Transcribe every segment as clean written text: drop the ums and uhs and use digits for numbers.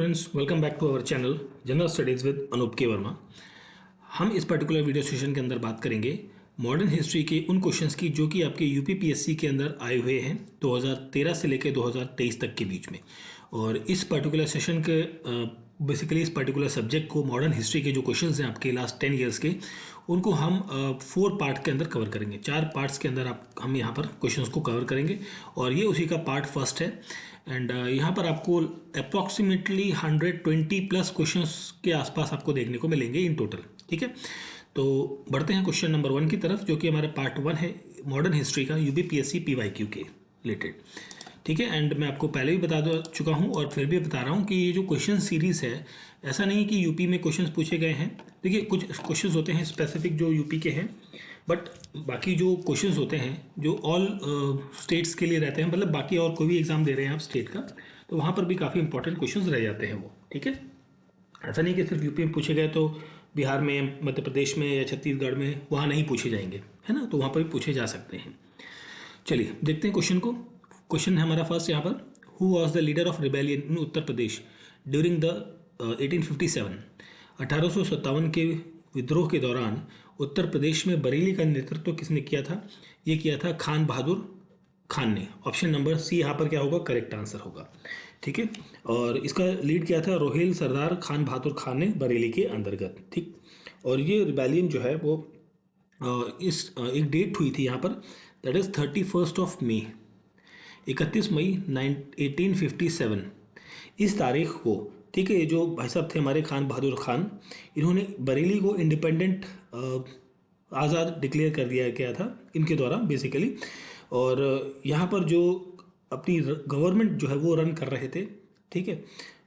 Friends, welcome back to our channel general studies with Anoop K Varma. हम इस particular video session के अंदर बात करेंगे मॉडर्न हिस्ट्री के उन क्वेश्चंस की जो कि आपके यूपीपीएससी के अंदर आए हुए हैं 2013 से लेकर 2023 तक के बीच में। और इस पर्टिकुलर सेशन के बेसिकली इस पर्टिकुलर सब्जेक्ट को मॉडर्न हिस्ट्री के जो क्वेश्चंस हैं आपके लास्ट 10 ईयर्स के, उनको हम 4 पार्ट के अंदर कवर करेंगे। 4 पार्ट्स के अंदर हम यहाँ पर क्वेश्चंस को कवर करेंगे और ये उसी का पार्ट फर्स्ट है। एंड यहाँ पर आपको अप्रॉक्सीमेटली 120 प्लस क्वेश्चंस के आसपास आपको देखने को मिलेंगे इन टोटल। ठीक है, तो बढ़ते हैं क्वेश्चन नंबर 1 की तरफ, जो कि हमारा पार्ट 1 है मॉडर्न हिस्ट्री का यूपीपीएससी पीवाईक्यू के रिलेटेड। ठीक है, एंड मैं आपको पहले भी बता चुका हूँ और फिर भी बता रहा हूँ कि ये जो क्वेश्चन सीरीज़ है, ऐसा नहीं कि यूपी में क्वेश्चंस पूछे गए हैं। देखिए, कुछ क्वेश्चंस होते हैं स्पेसिफिक जो यूपी के हैं, बट बाकी जो क्वेश्चंस होते हैं जो ऑल स्टेट्स के लिए रहते हैं, मतलब बाकी और कोई भी एग्जाम दे रहे हैं आप स्टेट का, तो वहाँ पर भी काफ़ी इंपॉर्टेंट क्वेश्चंस रह जाते हैं वो। ठीक है, ऐसा नहीं कि सिर्फ यूपी में पूछे गए तो बिहार में, मध्य प्रदेश में या छत्तीसगढ़ में वहाँ नहीं पूछे जाएंगे, है ना, तो वहाँ पर भी पूछे जा सकते हैं। चलिए देखते हैं क्वेश्चन को। क्वेश्चन है हमारा फर्स्ट यहाँ पर, who was the leader of rebellion in Uttar Pradesh during the 1857। 1857 के विद्रोह के दौरान उत्तर प्रदेश में बरेली का नेतृत्व किसने किया था? ये किया था खान बहादुर खान ने। ऑप्शन नंबर सी यहाँ पर क्या होगा? करेक्ट आंसर होगा। ठीक है, और इसका लीड किया था रोहिल सरदार खान बहादुर खान ने बरेली के अंतर्गत। ठीक, और ये रिबेलियन जो है वो एक डेट हुई थी यहाँ पर, दैट इज 31 मई, 31 मई 1857 इस तारीख को। ठीक है, जो भाई साहब थे हमारे खान बहादुर खान, इन्होंने बरेली को इंडिपेंडेंट आज़ाद डिक्लेयर कर दिया गया था इनके द्वारा बेसिकली। और यहाँ पर जो अपनी गवर्नमेंट जो है वो रन कर रहे थे। ठीक है,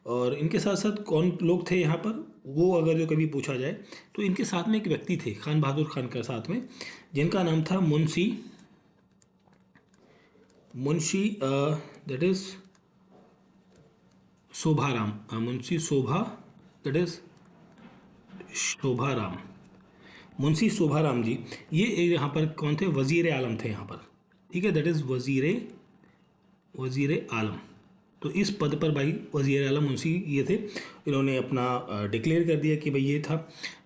और इनके साथ साथ कौन लोग थे यहाँ पर, वो अगर जो कभी पूछा जाए तो इनके साथ में एक व्यक्ति थे खान बहादुर खान के साथ में, जिनका नाम था Munshi that is Shobharam, Munshi Shobha, that is Shobharam, Munshi Shobharam ji. ये यहाँ पर कौन थे? वजीर आलम थे यहाँ पर। ठीक है, दैट इज वजीर आलम। तो इस पद पर भाई वजीर आलम मुंशी ये थे, इन्होंने अपना डिक्लेयर कर दिया कि भाई ये था।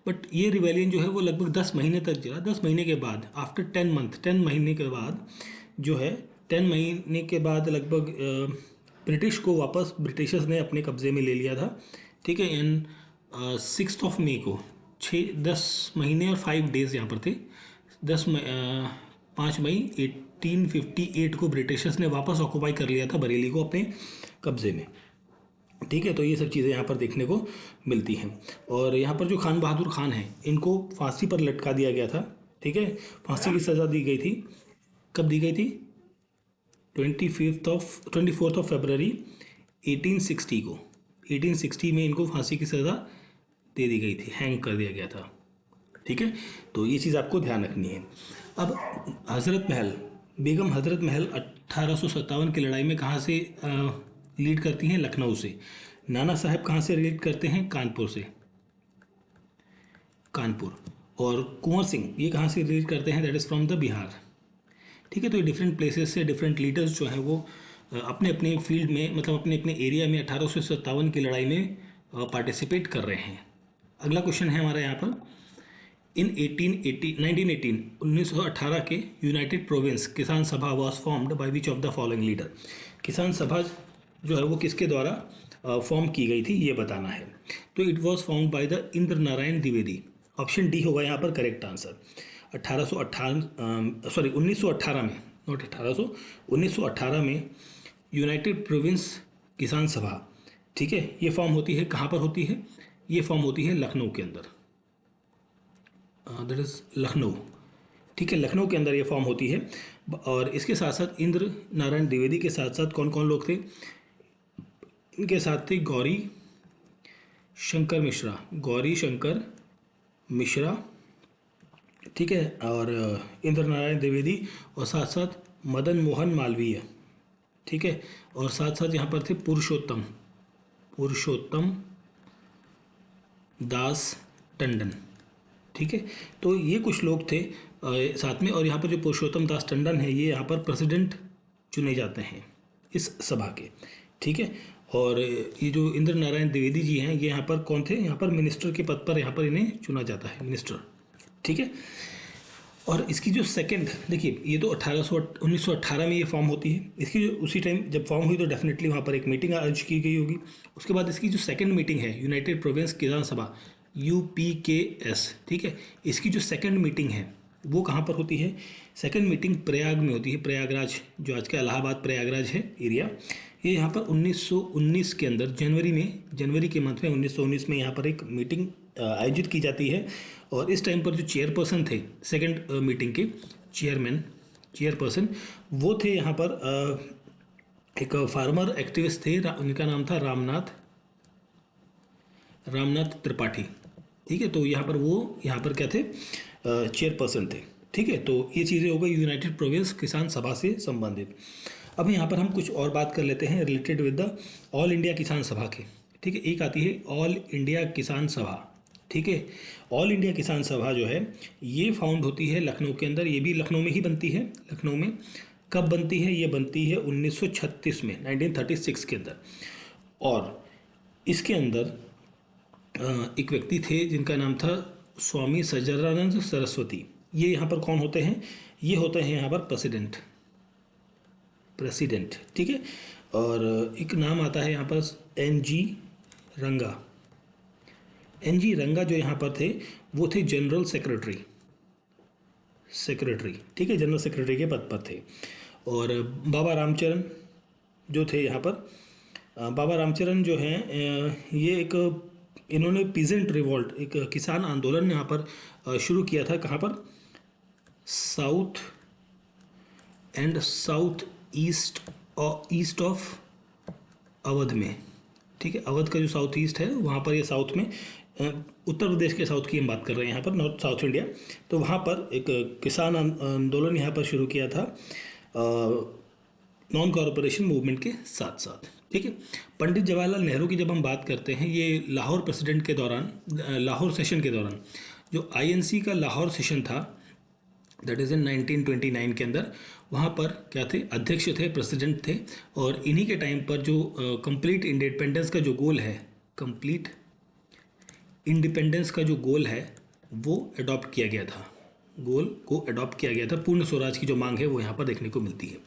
बट ये रिवेलियन जो है वो लगभग 10 महीने तक चला। 10 महीने के बाद, आफ्टर 10 मंथ, 10 महीने के बाद जो है, 10 महीने के बाद लगभग ब्रिटिश को वापस ब्रिटिशर्स ने अपने कब्जे में ले लिया था। ठीक है, इन 6 मई को, 10 महीने और 5 डेज यहाँ पर थे। 5 मई 1858 को ब्रिटिशर्स ने वापस ऑक्यूपाई कर लिया था बरेली को अपने कब्जे में। ठीक है, तो ये सब चीज़ें यहाँ पर देखने को मिलती हैं। और यहाँ पर जो खान बहादुर खान हैं, इनको फांसी पर लटका दिया गया था। ठीक है, फांसी की सज़ा दी गई थी। कब दी गई थी? 24 फरवरी 1860 को। 1860 में इनको फांसी की सज़ा दे दी गई थी, हैंग कर दिया गया था। ठीक है, तो ये चीज़ आपको ध्यान रखनी है। अब हज़रत महल, बेगम हज़रत महल 1857 की लड़ाई में कहाँ से लीड करती हैं? लखनऊ से। नाना साहब कहाँ से लीड करते हैं? कानपुर से, कानपुर। और कुंवर सिंह ये कहाँ से लीड करते हैं? That is from the Bihar. ठीक है, तो ये डिफरेंट प्लेसेस से डिफरेंट लीडर्स जो हैं वो अपने अपने फील्ड में, मतलब अपने अपने एरिया में 1857 की लड़ाई में पार्टिसिपेट कर रहे हैं। अगला क्वेश्चन है हमारा यहाँ पर, इन 1918 के यूनाइटेड प्रोविंस किसान सभा was formed by which of the following leader. किसान सभा जो है वो किसके द्वारा फॉर्म की गई थी, ये बताना है। तो it was formed by the Indra Narayan Dwivedi. Option D होगा यहाँ पर करेक्ट आंसर। 1918 में, नॉट 1800, 1918 में यूनाइटेड प्रोविंस किसान सभा, ठीक है, ये फॉर्म होती है, कहाँ पर होती है? ये फॉर्म होती है लखनऊ के अंदर, दैट इज लखनऊ। ठीक है, लखनऊ के अंदर ये फॉर्म होती है। और इसके साथ साथ इंद्र नारायण द्विवेदी के साथ साथ कौन कौन लोग थे? इनके साथ थे गौरी शंकर मिश्रा, ठीक है, और इंद्र नारायण द्विवेदी, और साथ साथ मदन मोहन मालवीय। ठीक है, और साथ साथ यहाँ पर थे पुरुषोत्तम दास टंडन। ठीक है, तो ये कुछ लोग थे साथ में। और यहाँ पर जो पुरुषोत्तम दास टंडन है, ये यहाँ पर प्रेसिडेंट चुने जाते हैं इस सभा के। ठीक है, और ये जो इंद्र नारायण द्विवेदी जी हैं, ये यहाँ पर कौन थे, यहाँ पर मिनिस्टर के पद पर यहाँ पर इन्हें चुना जाता है, मिनिस्टर। ठीक है। और इसकी जो सेकंड, देखिए ये तो 1918 में ये फॉर्म होती है। इसकी जो उसी टाइम जब फॉर्म हुई तो डेफिनेटली वहाँ पर एक मीटिंग आयोजित की गई होगी। उसके बाद इसकी जो सेकंड मीटिंग है, यूनाइटेड प्रोविंस किसान सभा, UPKS, ठीक है, इसकी जो सेकंड मीटिंग है वो कहाँ पर होती है? सेकंड मीटिंग प्रयाग में होती है, प्रयागराज, जो आज का इलाहाबाद प्रयागराज है एरिया। ये यहाँ पर 1919 के अंदर जनवरी के मंथ में 1919 में यहाँ पर एक मीटिंग आयोजित की जाती है। और इस टाइम पर जो चेयरपर्सन थे सेकंड मीटिंग के चेयरपर्सन, वो थे यहाँ पर एक फार्मर एक्टिविस्ट थे, उनका नाम था रामनाथ त्रिपाठी। ठीक है, तो यहाँ पर क्या थे, चेयरपर्सन थे। ठीक है, तो ये चीज़ें हो गई यूनाइटेड प्रोविंस किसान सभा से संबंधित। अब यहाँ पर हम कुछ और बात कर लेते हैं related with the all India किसान सभा के। ठीक है, एक आती है ऑल इंडिया किसान सभा। ठीक है, ऑल इंडिया किसान सभा जो है ये फाउंड होती है लखनऊ के अंदर। ये भी लखनऊ में ही बनती है। लखनऊ में कब बनती है? ये बनती है 1936 में, 1936 के अंदर। और इसके अंदर एक व्यक्ति थे जिनका नाम था स्वामी सज्जनानंद सरस्वती। ये यहाँ पर कौन होते हैं? ये होते हैं यहाँ पर प्रेसिडेंट। ठीक है, और एक नाम आता है यहाँ पर NG रंगा जो यहाँ पर थे वो थे जनरल सेक्रेटरी। ठीक है, जनरल सेक्रेटरी के पद पर थे। और बाबा रामचरण जो थे यहाँ पर, बाबा रामचरण जो हैं ये इन्होंने पीजेंट रिवॉल्ट, एक किसान आंदोलन यहाँ पर शुरू किया था। कहाँ पर? साउथ ईस्ट ऑफ अवध में। ठीक है, अवध का जो साउथ ईस्ट है वहाँ पर, ये साउथ में, उत्तर प्रदेश के साउथ की हम बात कर रहे हैं यहाँ पर, नॉर्थ साउथ इंडिया। तो वहाँ पर एक किसान आंदोलन यहाँ पर शुरू किया था नॉन कॉरपोरेशन मूवमेंट के साथ साथ। ठीक है, पंडित जवाहरलाल नेहरू की जब हम बात करते हैं, ये लाहौर सेशन के दौरान जो INC का लाहौर सेशन था, दैट इज़ इन 1929 के अंदर, वहाँ पर क्या थे? अध्यक्ष थे, प्रेसिडेंट थे। और इन्हीं के टाइम पर जो कंप्लीट इंडिपेंडेंस का जो गोल है, वो अडॉप्ट किया गया था। पूर्ण स्वराज की जो मांग है वो यहाँ पर देखने को मिलती है।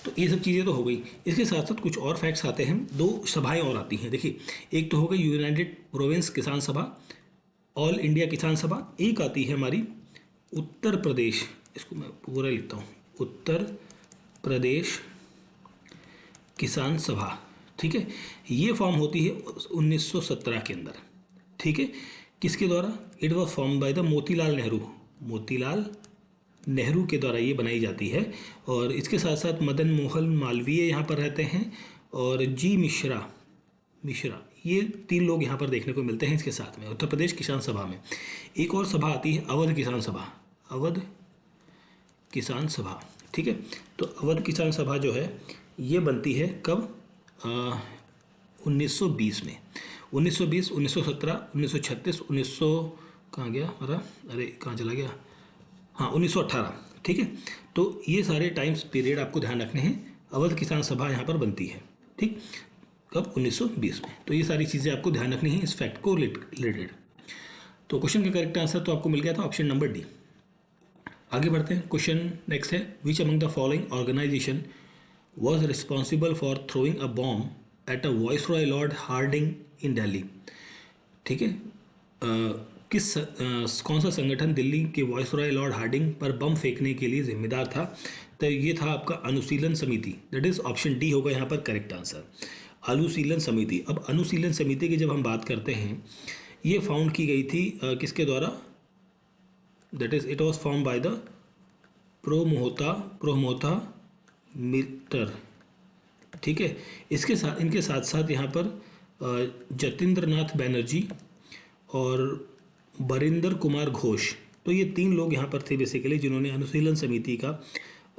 तो ये सब चीज़ें तो हो गई। इसके साथ साथ कुछ और फैक्ट्स आते हैं। 2 सभाएं और आती हैं। देखिए, एक तो हो गई यूनाइटेड प्रोविंस किसान सभा, ऑल इंडिया किसान सभा। एक आती है हमारी उत्तर प्रदेश, इसको मैं पूरा लिखता हूँ, उत्तर प्रदेश किसान सभा। ठीक है, ये फॉर्म होती है 1917 के अंदर। ठीक है, किसके द्वारा? It was form by the Motilal Nehru के द्वारा ये बनाई जाती है। और इसके साथ साथ मदन मोहन मालवीय यहाँ पर रहते हैं, और जी मिश्रा, ये 3 लोग यहाँ पर देखने को मिलते हैं इसके साथ में, उत्तर प्रदेश किसान सभा में। एक और सभा आती है अवध किसान सभा। ठीक है, तो अवध किसान सभा जो है ये बनती है कब? 1920 में। 1920, 1917, 1936, 1900 कहाँ गया हमारा, अरे कहाँ चला गया, हाँ 1918। ठीक है, तो ये सारे टाइम्स पीरियड आपको ध्यान रखने हैं। अवध किसान सभा यहाँ पर बनती है। ठीक, कब? 1920 में। तो ये सारी चीज़ें आपको ध्यान रखनी है इस फैक्ट को रिलेटेड। तो क्वेश्चन का करेक्ट आंसर तो आपको मिल गया था, ऑप्शन नंबर डी। आगे बढ़ते हैं। क्वेश्चन नेक्स्ट है, which among the following organization was responsible for throwing a bomb at a viceroy Lord Hardinge in Delhi. ठीक है, कौन सा संगठन दिल्ली के वाइसरॉय लॉर्ड हार्डिंग पर बम फेंकने के लिए जिम्मेदार था? तो ये था आपका अनुशीलन समिति। दैट इज ऑप्शन डी होगा यहाँ पर करेक्ट आंसर, अनुशीलन समिति। अब अनुशीलन समिति की जब हम बात करते हैं, ये फाउंड की गई थी किसके द्वारा? That is it was form by the Pramotha Mitter. ठीक है, इनके साथ साथ यहाँ पर जतीन्द्रनाथ बैनर्जी और बरिंदर कुमार घोष, तो ये 3 लोग यहाँ पर थे बेसिकली जिन्होंने अनुशीलन समिति का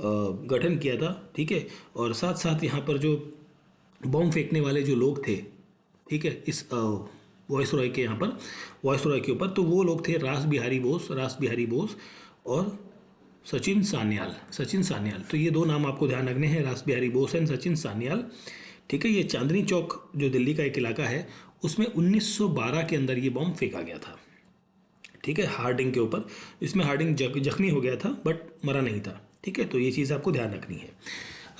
गठन किया था। ठीक है, और साथ साथ यहाँ पर जो बॉम्ब फेंकने वाले जो लोग थे, ठीक है, इस वाइसरॉय के यहाँ पर वाइसरॉय के ऊपर, तो वो लोग थे रास बिहारी बोस और सचिन सान्याल। तो ये 2 नाम आपको ध्यान रखने हैं, रास बिहारी बोस एंड सचिन सान्याल। ठीक है, ये चांदनी चौक जो दिल्ली का एक इलाका है उसमें 1912 के अंदर ये बॉम्ब फेंका गया था। ठीक है, हार्डिंग के ऊपर। इसमें हार्डिंग जख्मी हो गया था बट मरा नहीं था। ठीक है, तो ये चीज़ आपको ध्यान रखनी है।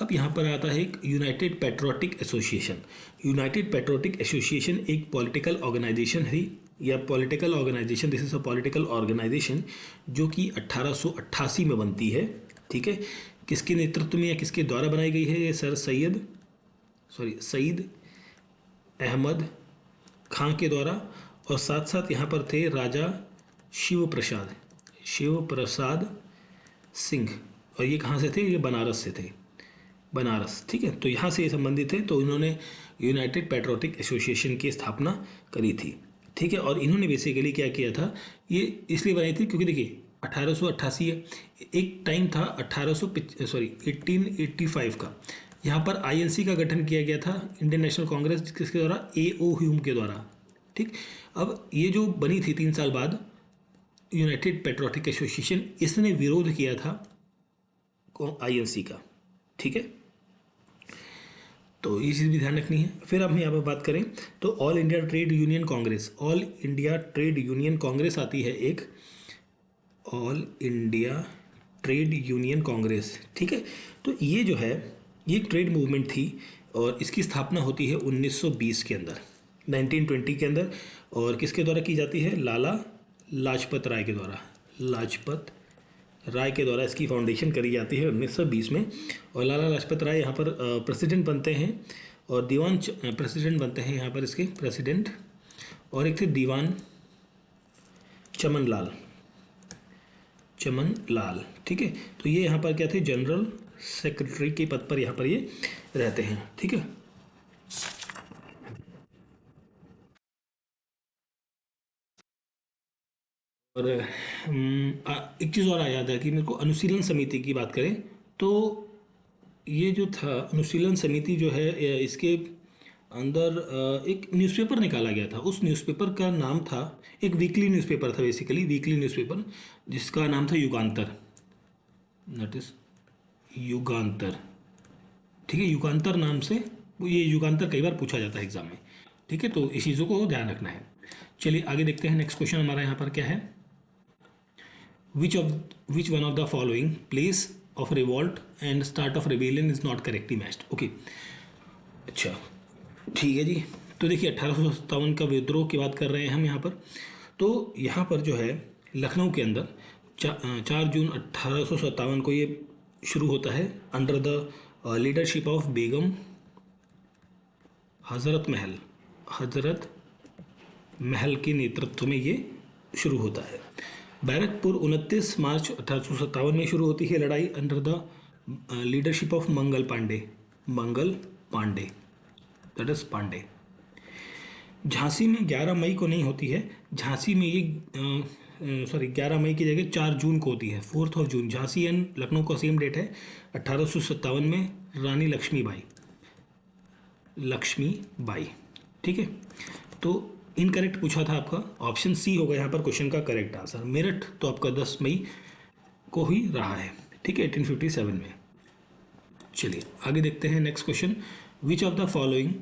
अब यहाँ पर आता है एक United Patriotic Association. United Patriotic Association एक पॉलिटिकल ऑर्गेनाइजेशन है, या political organization, this is a political organization जो कि 1888 में बनती है। ठीक है, किसके नेतृत्व में या किसके द्वारा बनाई गई है? ये सईद अहमद खां के द्वारा, और साथ साथ यहाँ पर थे राजा शिव प्रसाद सिंह, और ये कहाँ से थे? ये बनारस से थे, बनारस। ठीक है, तो यहाँ से ये संबंधित है, तो इन्होंने यूनाइटेड पेट्रोटिक एसोसिएशन की स्थापना करी थी। ठीक है, और इन्होंने बेसिकली क्या किया था, ये इसलिए बनाई थी क्योंकि देखिए 1888 है, एक टाइम था 1885 का, यहाँ पर आईएनसी का गठन किया गया था, इंडियन नेशनल कांग्रेस, किसके द्वारा? एओ ह्यूम के द्वारा। ठीक, अब ये जो बनी थी 3 साल बाद यूनाइटेड पेट्रोटिक एसोसिएशन, इसने विरोध किया था आईएनसी का। ठीक है, तो ये चीज़ भी ध्यान रखनी है। फिर हम यहाँ पर बात करें तो all India trade union Congress आती है एक, all India trade union Congress. ठीक है, तो ये जो है ये एक ट्रेड मूवमेंट थी, और इसकी स्थापना होती है 1920 के अंदर, 1920 के अंदर, और किसके द्वारा की जाती है? लाला लाजपत राय के द्वारा इसकी फाउंडेशन करी जाती है 1920 में। और लाला लाजपत राय यहाँ पर प्रेसिडेंट बनते हैं, और दीवान प्रेसिडेंट बनते हैं यहाँ पर इसके प्रेसिडेंट, और एक थे दीवान चमन लाल। ठीक है, तो ये यहाँ पर क्या थे? जनरल सेक्रेटरी के पद पर यहाँ पर ये रहते हैं। ठीक है, और एक चीज़ और आ याद है कि मेरे को अनुशीलन समिति की बात करें तो ये जो था अनुशीलन समिति जो है, इसके अंदर एक न्यूज़पेपर निकाला गया था। उस न्यूज़पेपर का नाम था, एक वीकली न्यूज़पेपर था, बेसिकली वीकली न्यूज़पेपर, जिसका नाम था युगांतर, दैट इज युगांतर। ठीक है, युगांतर नाम से, ये युगांतर कई बार पूछा जाता है एग्जाम में। ठीक है, तो इस चीज़ों को ध्यान रखना है। चलिए आगे देखते हैं, नेक्स्ट क्वेश्चन हमारा यहाँ पर क्या है? which one of the following place of revolt and start of rebellion is not correctly matched? Okay, अच्छा ठीक है जी। तो देखिए 1857 का विद्रोह की बात कर रहे हैं हम यहाँ पर। तो यहाँ पर जो है लखनऊ के अंदर 4 जून 1857 को ये शुरू होता है, under the leadership of Begum Hazrat Mahal के नेतृत्व में ये शुरू होता है। बैरकपुर 29 मार्च 1857 में शुरू होती है लड़ाई, under the leadership of Mangal Pandey, that is Pandey. Jhansi में 11 मई को नहीं होती है, झांसी में ये 11 मई की जगह 4 जून को होती है, 4th of June. Jhansi and Lucknow का सेम डेट है 1857 में, रानी लक्ष्मीबाई। ठीक है, तो इनकरेक्ट पूछा था आपका, ऑप्शन सी होगा यहाँ पर क्वेश्चन का करेक्ट आंसर। मेरठ तो आपका 10 मई को ही रहा है। ठीक है, 1857 में। चलिए आगे देखते हैं next question, which of the following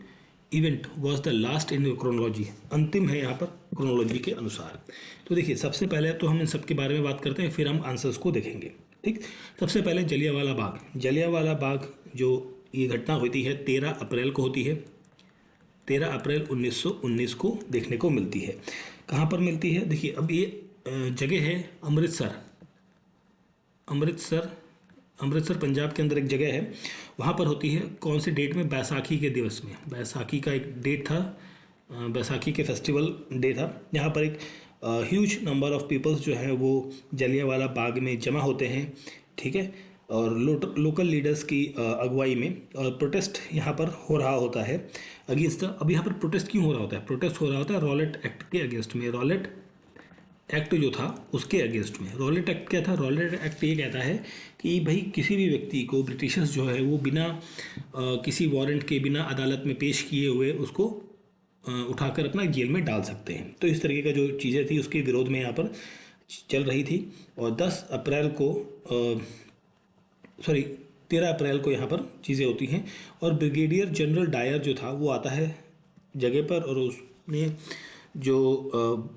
event was the last in chronology? अंतिम है यहाँ पर क्रोनोलॉजी के अनुसार। तो देखिए सबसे पहले तो हम इन सब के बारे में बात करते हैं, फिर हम आंसर्स को देखेंगे। ठीक, सबसे पहले जलियांवाला बाग जो ये घटना होती है 13 अप्रैल को होती है, 13 अप्रैल 1919 को देखने को मिलती है। कहाँ पर मिलती है? देखिए अब ये जगह है अमृतसर पंजाब के अंदर एक जगह है, वहाँ पर होती है। कौन से डेट में? बैसाखी के दिवस में। बैसाखी का एक डेट था, बैसाखी के फेस्टिवल डे था। यहाँ पर एक ह्यूज नंबर ऑफ पीपल्स जो है वो जलियांवाला बाग में जमा होते हैं। ठीक है, और लोकल लीडर्स की अगुवाई में, और प्रोटेस्ट यहाँ पर हो रहा होता है अगेंस्ट। अब यहाँ पर प्रोटेस्ट क्यों हो रहा होता है? प्रोटेस्ट हो रहा होता है रॉलेट एक्ट के अगेंस्ट में, रॉलेट एक्ट जो था उसके अगेंस्ट में। रॉलेट एक्ट क्या था? रॉलेट एक्ट ये कहता है कि भाई किसी भी व्यक्ति को ब्रिटिशर्स जो है वो बिना किसी वारंट के, बिना अदालत में पेश किए हुए उसको उठाकर अपना जेल में डाल सकते हैं। तो इस तरीके का जो चीज़ें थी उसके विरोध में यहाँ पर चल रही थी। और 10 अप्रैल को 13 अप्रैल को यहाँ पर चीज़ें होती हैं। और ब्रिगेडियर जनरल डायर जो था वो आता है जगह पर, और उसने जो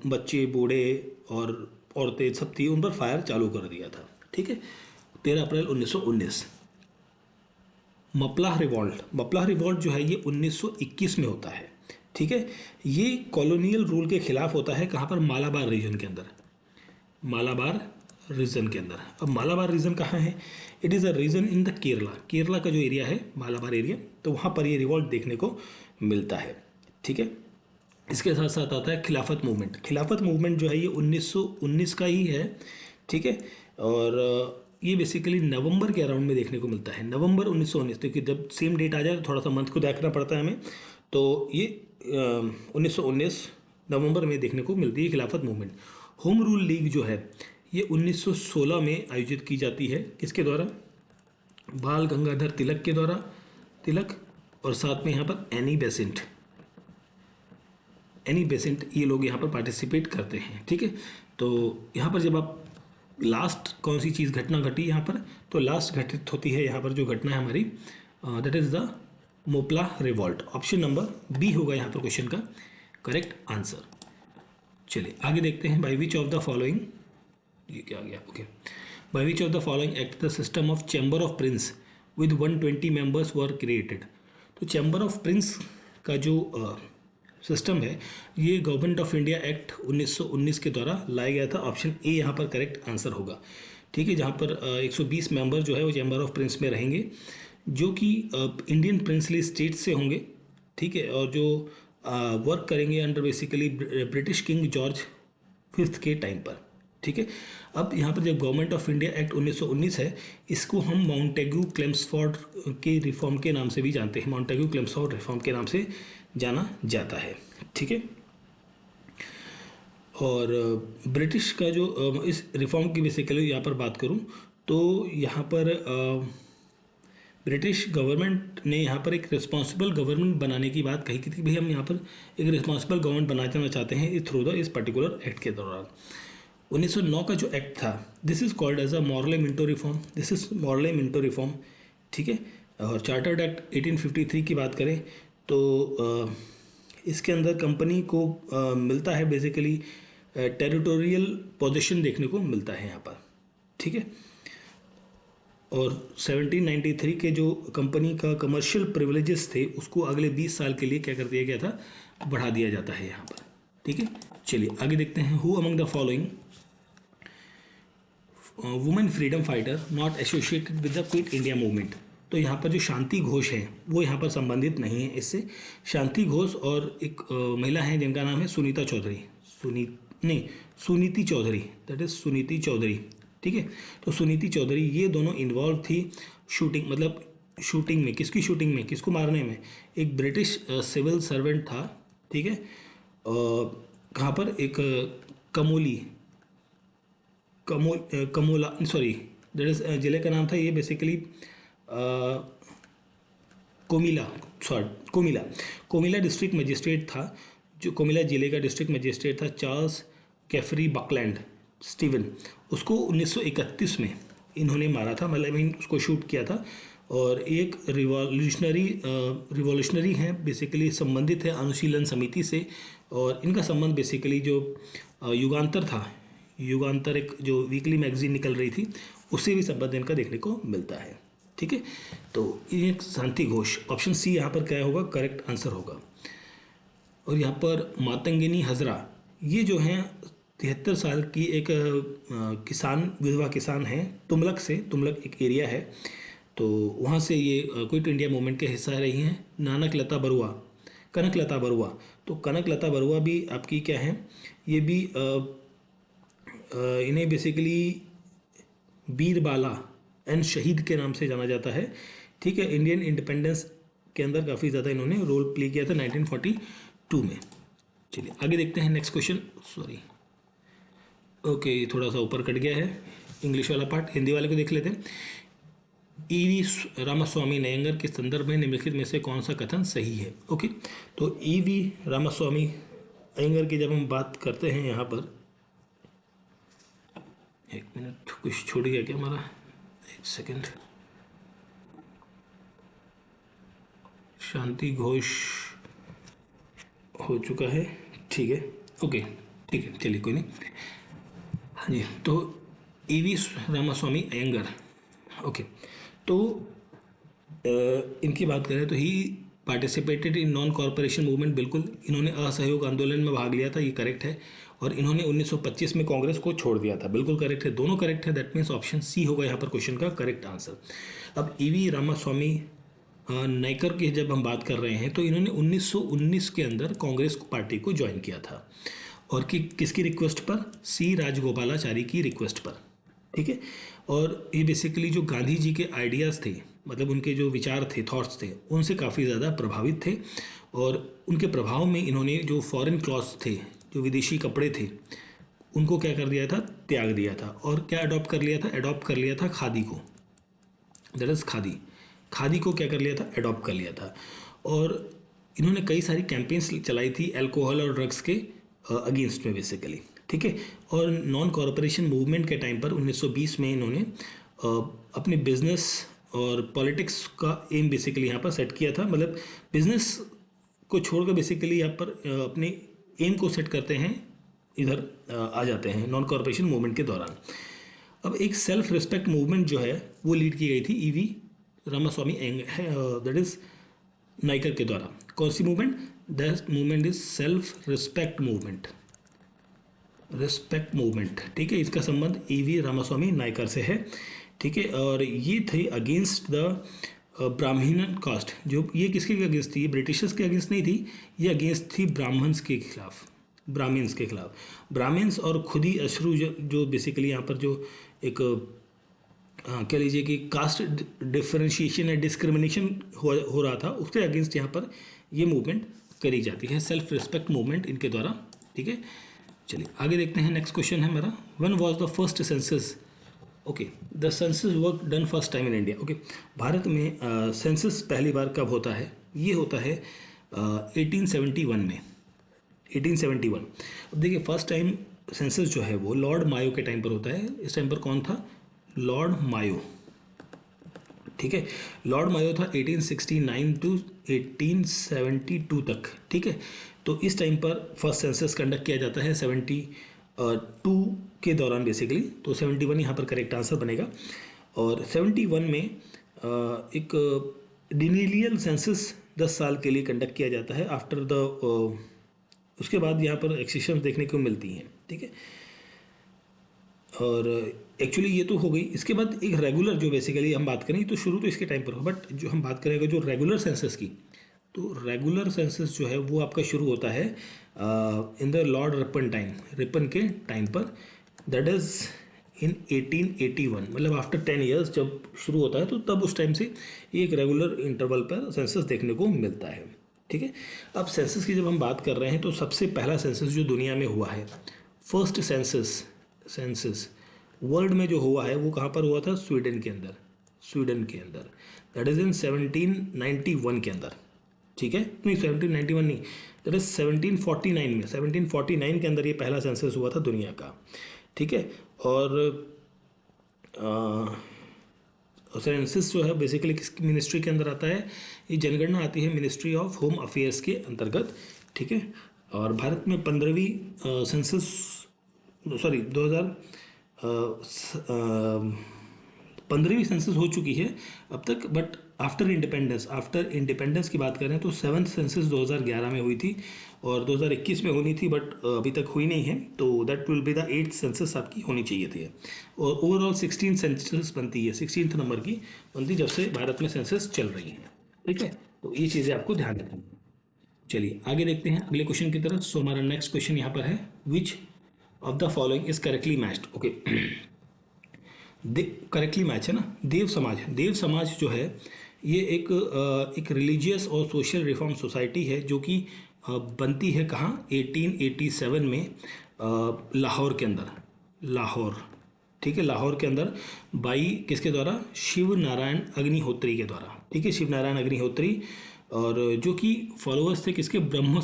बच्चे बूढ़े और औरतें सब थी उन पर फायर चालू कर दिया था। ठीक है, 13 अप्रैल 1919। मपलाह रिवॉल्ट जो है ये 1921 में होता है। ठीक है, ये कॉलोनियल रूल के खिलाफ होता है। कहाँ पर? मालाबार रीजन के अंदर। मालाबार रीजन के अंदर। अब मालाबार रीजन कहाँ है? It is a region in the Kerala का जो एरिया है मालाबार एरिया, तो वहाँ पर ये रिवॉल्ट देखने को मिलता है। ठीक है, इसके साथ साथ आता है खिलाफत मूवमेंट जो है ये 1919 का ही है। ठीक है, और ये बेसिकली नवंबर के अराउंड में देखने को मिलता है, नवंबर 1919। क्योंकि जब सेम डेट आ जाए तो थोड़ा सा मंथ को देखना पड़ता है हमें, तो ये 1919 नवंबर में देखने को मिलती है खिलाफत मूवमेंट। होम रूल लीग जो है ये 1916 में आयोजित की जाती है। किसके द्वारा? बाल गंगाधर तिलक के द्वारा। तिलक और साथ में यहाँ पर एनी बेसेंट ये लोग यहाँ पर पार्टिसिपेट करते हैं। ठीक है, तो यहाँ पर जब आप लास्ट कौन सी चीज़ घटना घटी यहाँ पर, तो लास्ट घटित होती है यहाँ पर जो घटना है हमारी, that is the Moplah revolt. Option number B होगा यहाँ पर क्वेश्चन का करेक्ट आंसर। चलिए आगे देखते हैं। By which of the following, ये क्या आ गया? Okay, by which of the following act the system of chamber of Prince with 120 members were created. तो चैम्बर ऑफ प्रिंस का जो सिस्टम है ये गवर्नमेंट ऑफ इंडिया एक्ट 1919 के द्वारा लाया गया था। ऑप्शन ए यहाँ पर करेक्ट आंसर होगा। ठीक है, जहाँ पर 120 मेंबर जो है वो चैम्बर ऑफ प्रिंस में रहेंगे, जो कि इंडियन प्रिंसली स्टेट से होंगे। ठीक है, और जो वर्क करेंगे under basically British king George fifth के टाइम पर। ठीक है, अब यहाँ पर जब गवर्नमेंट ऑफ इंडिया एक्ट 1919 है, इसको हम माउंटेग्यू क्लेम्सफोर्ड के रिफॉर्म के नाम से भी जानते हैं। माउंटेग्यू क्लेम्सफोर्ड रिफॉर्म के नाम से जाना जाता है। ठीक है, और ब्रिटिश का जो इस रिफॉर्म की बेसिकली यहाँ पर बात करूँ तो यहाँ पर ब्रिटिश गवर्नमेंट ने यहाँ पर एक रिस्पॉन्सिबल गवर्नमेंट बनाने की बात कही थी। भाई हम यहाँ पर एक रिस्पॉन्सिबल गवर्नमेंट बनाना चाहते हैं इस थ्रू द इस पर्टिकुलर एक्ट के दौरान। 1909 का जो एक्ट था, this is called as a Morley Minto reform. ठीक है, और चार्टर्ड एक्ट 1853 की बात करें तो इसके अंदर कंपनी को मिलता है बेसिकली टेरिटोरियल पोजीशन देखने को मिलता है यहाँ पर। ठीक है, और 1793 के जो कंपनी का कमर्शियल प्रिविलेजेस थे उसको अगले 20 साल के लिए क्या कर दिया गया था? बढ़ा दिया जाता है यहाँ पर। ठीक है, चलिए आगे देखते हैं। Who among the following women freedom fighter not associated with the quit India movement. तो यहाँ पर जो शांति घोष है वो यहाँ पर संबंधित नहीं है इससे। शांति घोष और एक महिला है जिनका नाम है सुनीति चौधरी, दैट इज सुनीति चौधरी। ठीक है, तो सुनीति चौधरी ये दोनों इन्वॉल्व थी शूटिंग में। किसकी शूटिंग में? किसको मारने में? एक ब्रिटिश सिविल सर्वेंट था। ठीक है, कहाँ पर? एक कमोला सॉरी दैट इज जिले का नाम था ये बेसिकली कोमिला डिस्ट्रिक्ट मजिस्ट्रेट था। जो कोमिला जिले का डिस्ट्रिक्ट मजिस्ट्रेट था चार्ल्स कैफरी बकलैंड स्टीवन, उसको 1931 में इन्होंने मारा था, मतलब उसको शूट किया था। और एक रिवॉल्यूशनरी है बेसिकली, संबंधित है अनुशीलन समिति से। और इनका संबंध बेसिकली जो युगांतर एक जो वीकली मैगजीन निकल रही थी उससे भी संबंध इनका देखने को मिलता है। ठीक है, तो ये शांति घोष, ऑप्शन सी यहाँ पर क्या होगा? करेक्ट आंसर होगा। और यहाँ पर मातंगिनी हजरा ये जो हैं 73 साल की एक विधवा किसान है तुमलक एक एरिया है, तो वहाँ से ये क्विट इंडिया मूवमेंट के हिस्सा रही हैं। कनकलता बरुआ, तो कनकलता बरुआ भी आपकी क्या है? ये भी इन्हें बेसिकली बीरबाला एंड शहीद के नाम से जाना जाता है। ठीक है, इंडियन इंडिपेंडेंस के अंदर काफ़ी ज़्यादा इन्होंने रोल प्ले किया था 1942 में। चलिए आगे देखते हैं नेक्स्ट क्वेश्चन। सॉरी, ओके, थोड़ा सा ऊपर कट गया है इंग्लिश वाला पार्ट, हिंदी वाले को देख लेते हैं। ईवी रामास्वामी नयंगर के संदर्भ में निम्नलिखित में से कौन सा कथन सही है? ओके, तो ईवी रामास्वामी अयंगर की जब हम बात करते हैं यहाँ पर, एक मिनट कुछ छूट गया क्या हमारा? एक सेकेंड। शांति घोष हो चुका है, ठीक है, ओके, ठीक है, चलिए कोई नहीं। हाँ जी, तो ईवी रामास्वामी अयंगर, ओके, तो इनकी बात करें तो he participated in non corporation movement, बिल्कुल इन्होंने असहयोग आंदोलन में भाग लिया था, ये करेक्ट है। और इन्होंने 1925 में कांग्रेस को छोड़ दिया था, बिल्कुल करेक्ट है, दोनों करेक्ट है। दैट मीन्स ऑप्शन सी होगा यहाँ पर क्वेश्चन का करेक्ट आंसर। अब ईवी रामास्वामी नायकर की जब हम बात कर रहे हैं तो इन्होंने 1919 के अंदर कांग्रेस पार्टी को ज्वाइन किया था, और किसकी रिक्वेस्ट पर? सी राजगोपालाचारी की रिक्वेस्ट पर, ठीक है। और ये बेसिकली जो गांधी जी के आइडियाज़ थे, मतलब उनके जो विचार थे, थॉट्स थे, उनसे काफ़ी ज़्यादा प्रभावित थे, और उनके प्रभाव में इन्होंने जो फॉरेन क्लॉथ्स थे, जो विदेशी कपड़े थे, उनको क्या कर दिया था? त्याग दिया था। और क्या अडॉप्ट कर लिया था? अडॉप्ट कर लिया था खादी को, दैट इज़ खादी। खादी को क्या कर लिया था? अडॉप्ट कर लिया था। और इन्होंने कई सारी कैंपेन्स चलाई थी अल्कोहल और ड्रग्स के अगेंस्ट में बेसिकली, ठीक है। और नॉन कॉरपोरेशन मूवमेंट के टाइम पर 1920 में इन्होंने अपने बिजनेस और पॉलिटिक्स का एम बेसिकली यहाँ पर सेट किया था, मतलब बिजनेस को छोड़कर बेसिकली यहाँ पर अपने एम को सेट करते हैं, इधर आ जाते हैं नॉन कॉरपोरेशन मूवमेंट के दौरान। अब एक सेल्फ रिस्पेक्ट मूवमेंट जो है वो लीड की गई थी EV Ramaswamy that is Naicker के द्वारा। कौन सी movement? That movement is self respect movement, respect movement, ठीक है। इसका संबंध ईवी रामास्वामी नायकर से है, ठीक है। और ये थे अगेंस्ट द ब्राह्मण कास्ट। जो ये किसके अगेंस्ट थी? ये ब्रिटिशर्स के अगेंस्ट नहीं थी, ये अगेंस्ट थी ब्राह्मण्स के खिलाफ, ब्राह्मण्स के खिलाफ। ब्राह्मण्स और खुद ही अश्रु जो बेसिकली यहाँ पर जो एक कह लीजिए कि कास्ट डिफरेंशिएशन या डिस्क्रिमिनेशन हो रहा था, उसके अगेंस्ट यहाँ पर ये मूवमेंट करी जाती है, सेल्फ रिस्पेक्ट मूवमेंट इनके द्वारा, ठीक है। चलिए आगे देखते हैं। नेक्स्ट क्वेश्चन है मेरा, when was the first census? Okay, the census work done first time in India. Okay, Bharat में सेंसस पहली बार कब होता है? ये होता है 1871 में, 1871। अब देखिए फर्स्ट टाइम सेंसस जो है वो लॉर्ड मायो के टाइम पर होता है। इस टाइम पर कौन था? लॉर्ड मायो, ठीक है। लॉर्ड मायो था 1869 टू 1872 तक, ठीक है। तो इस टाइम पर फर्स्ट सेंसस कंडक्ट किया जाता है 72 के दौरान बेसिकली, तो 71 यहाँ पर करेक्ट आंसर बनेगा। और 71 में एक डिनीलियल सेंसस 10 साल के लिए कंडक्ट किया जाता है आफ्टर द, उसके बाद यहाँ पर एक्सेशंस देखने को मिलती हैं, ठीक है। और एक्चुअली ये तो हो गई। इसके बाद एक रेगुलर जो बेसिकली हम बात करें तो शुरू तो इसके टाइम पर हो, बट जो हम बात करेंगे जो रेगुलर सेंसस की, तो रेगुलर सेंसस जो है वो आपका शुरू होता है in the Lord Ripon time, Ripon के टाइम पर, दैट इज़ इन 1881, मतलब आफ्टर 10 ईयर्स जब शुरू होता है तो तब उस टाइम से एक रेगुलर इंटरवल पर सेंसस देखने को मिलता है, ठीक है। अब सेंसस की जब हम बात कर रहे हैं तो सबसे पहला सेंसस जो दुनिया में हुआ है, फर्स्ट सेंसस वर्ल्ड में जो हुआ है वो कहाँ पर हुआ था? स्वीडन के अंदर, स्वीडन के अंदर, दैट इज़ इन 1791 के अंदर, ठीक है। नहीं 1791 नहीं, दैट इज 1749 में, 1749 के अंदर ये पहला सेंसस हुआ था दुनिया का, ठीक है। और सेंसस जो है बेसिकली किस मिनिस्ट्री के अंदर आता है? ये जनगणना आती है मिनिस्ट्री ऑफ होम अफेयर्स के अंतर्गत, ठीक है। और भारत में 15वीं सेंसस, सॉरी 15वीं सेंसस हो चुकी है अब तक, बट आफ्टर इंडिपेंडेंस की बात करें तो 7th सेंसस 2011 में हुई थी और 2021 में होनी थी, बट अभी तक हुई नहीं है, तो that will be the 8th census आपकी होनी चाहिए थी। और ओवरऑल 16 सेंसस बनती है, 16th नंबर की बनती जब से भारत में सेंसस चल रही है, ठीक है। तो ये चीज़ें आपको ध्यान रखनी। चलिए आगे देखते हैं अगले क्वेश्चन की तरफ। सो हमारा नेक्स्ट क्वेश्चन यहाँ पर है, विच of the following is correctly matched? Okay, correctly match है ना। देव समाज जो है ये एक रिलीजियस और सोशल रिफॉर्म सोसाइटी है जो कि बनती है कहाँ? 1887 में लाहौर के अंदर, लाहौर, ठीक है, लाहौर के अंदर, बाई किसके द्वारा? शिव नारायण अग्निहोत्री के द्वारा, ठीक है, शिव नारायण अग्निहोत्री, और जो कि फॉलोअर्स थे किसके? ब्रह्म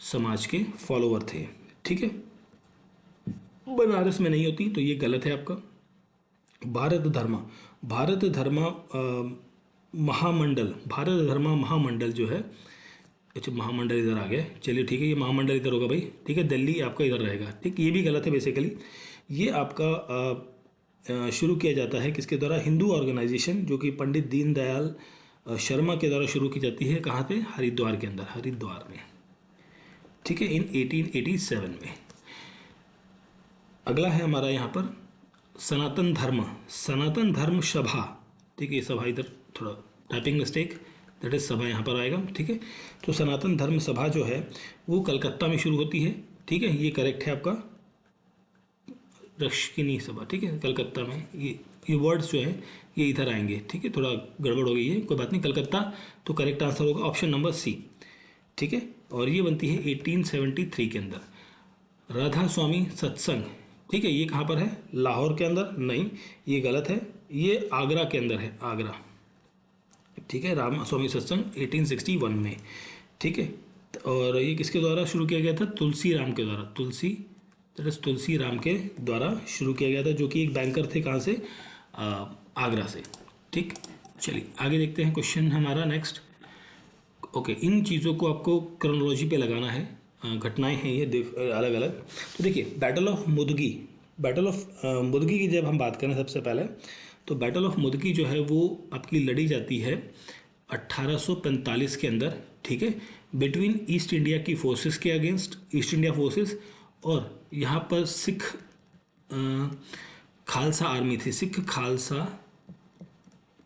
समाज के फॉलोअर थे, ठीक है। बनारस में नहीं होती तो ये गलत है आपका। भारत धर्म महामंडल, भारत धर्मा महामंडल जो है, अच्छा महामंडल इधर आ गया, चलिए ठीक है, ये महामंडल इधर होगा भाई, ठीक है, दिल्ली आपका इधर रहेगा, ठीक, ये भी गलत है बेसिकली। ये आपका शुरू किया जाता है किसके द्वारा, हिंदू ऑर्गेनाइजेशन जो कि पंडित दीनदयाल शर्मा के द्वारा शुरू की जाती है, कहाँ पे, हरिद्वार के अंदर, हरिद्वार में, ठीक है, इन 1887 में। अगला है हमारा यहाँ पर सनातन धर्म, सनातन धर्म सभा, ठीक है, ये सभा इधर थोड़ा टाइपिंग मिस्टेक, दैट इज सभा यहाँ पर आएगा, ठीक है। तो सनातन धर्म सभा जो है वो कलकत्ता में शुरू होती है, ठीक है, ये करेक्ट है आपका, रक्षकिनी सभा, ठीक है, कलकत्ता में, ये वर्ड्स जो है ये इधर आएंगे, ठीक है, थोड़ा गड़बड़ हो गई है, कोई बात नहीं, कलकत्ता, तो करेक्ट आंसर होगा ऑप्शन नंबर सी, ठीक है। और ये बनती है 1873 के अंदर। राधा स्वामी सत्संग, ठीक है, ये कहाँ पर है, लाहौर के अंदर, नहीं ये गलत है, ये आगरा के अंदर है, आगरा, ठीक है, राम स्वामी सत्संग 1861 में, ठीक है। और ये किसके द्वारा शुरू किया गया था, तुलसी राम के द्वारा, तुलसी राम के द्वारा शुरू किया गया था, जो कि एक बैंकर थे, कहाँ से, आगरा से, ठीक। चलिए आगे देखते हैं क्वेश्चन हमारा नेक्स्ट। ओके, इन चीज़ों को आपको क्रोनोलॉजी पे लगाना है, घटनाएं हैं ये अलग अलग। तो देखिए battle of Mudki, battle of Mudki की जब हम बात करें सबसे पहले, तो बैटल ऑफ मुदगी जो है वो आपकी लड़ी जाती है 1845 के अंदर, ठीक है, बिटवीन ईस्ट इंडिया की फोर्सेस के अगेंस्ट, ईस्ट इंडिया फोर्सेस, और यहाँ पर सिख खालसा आर्मी थी, सिख खालसा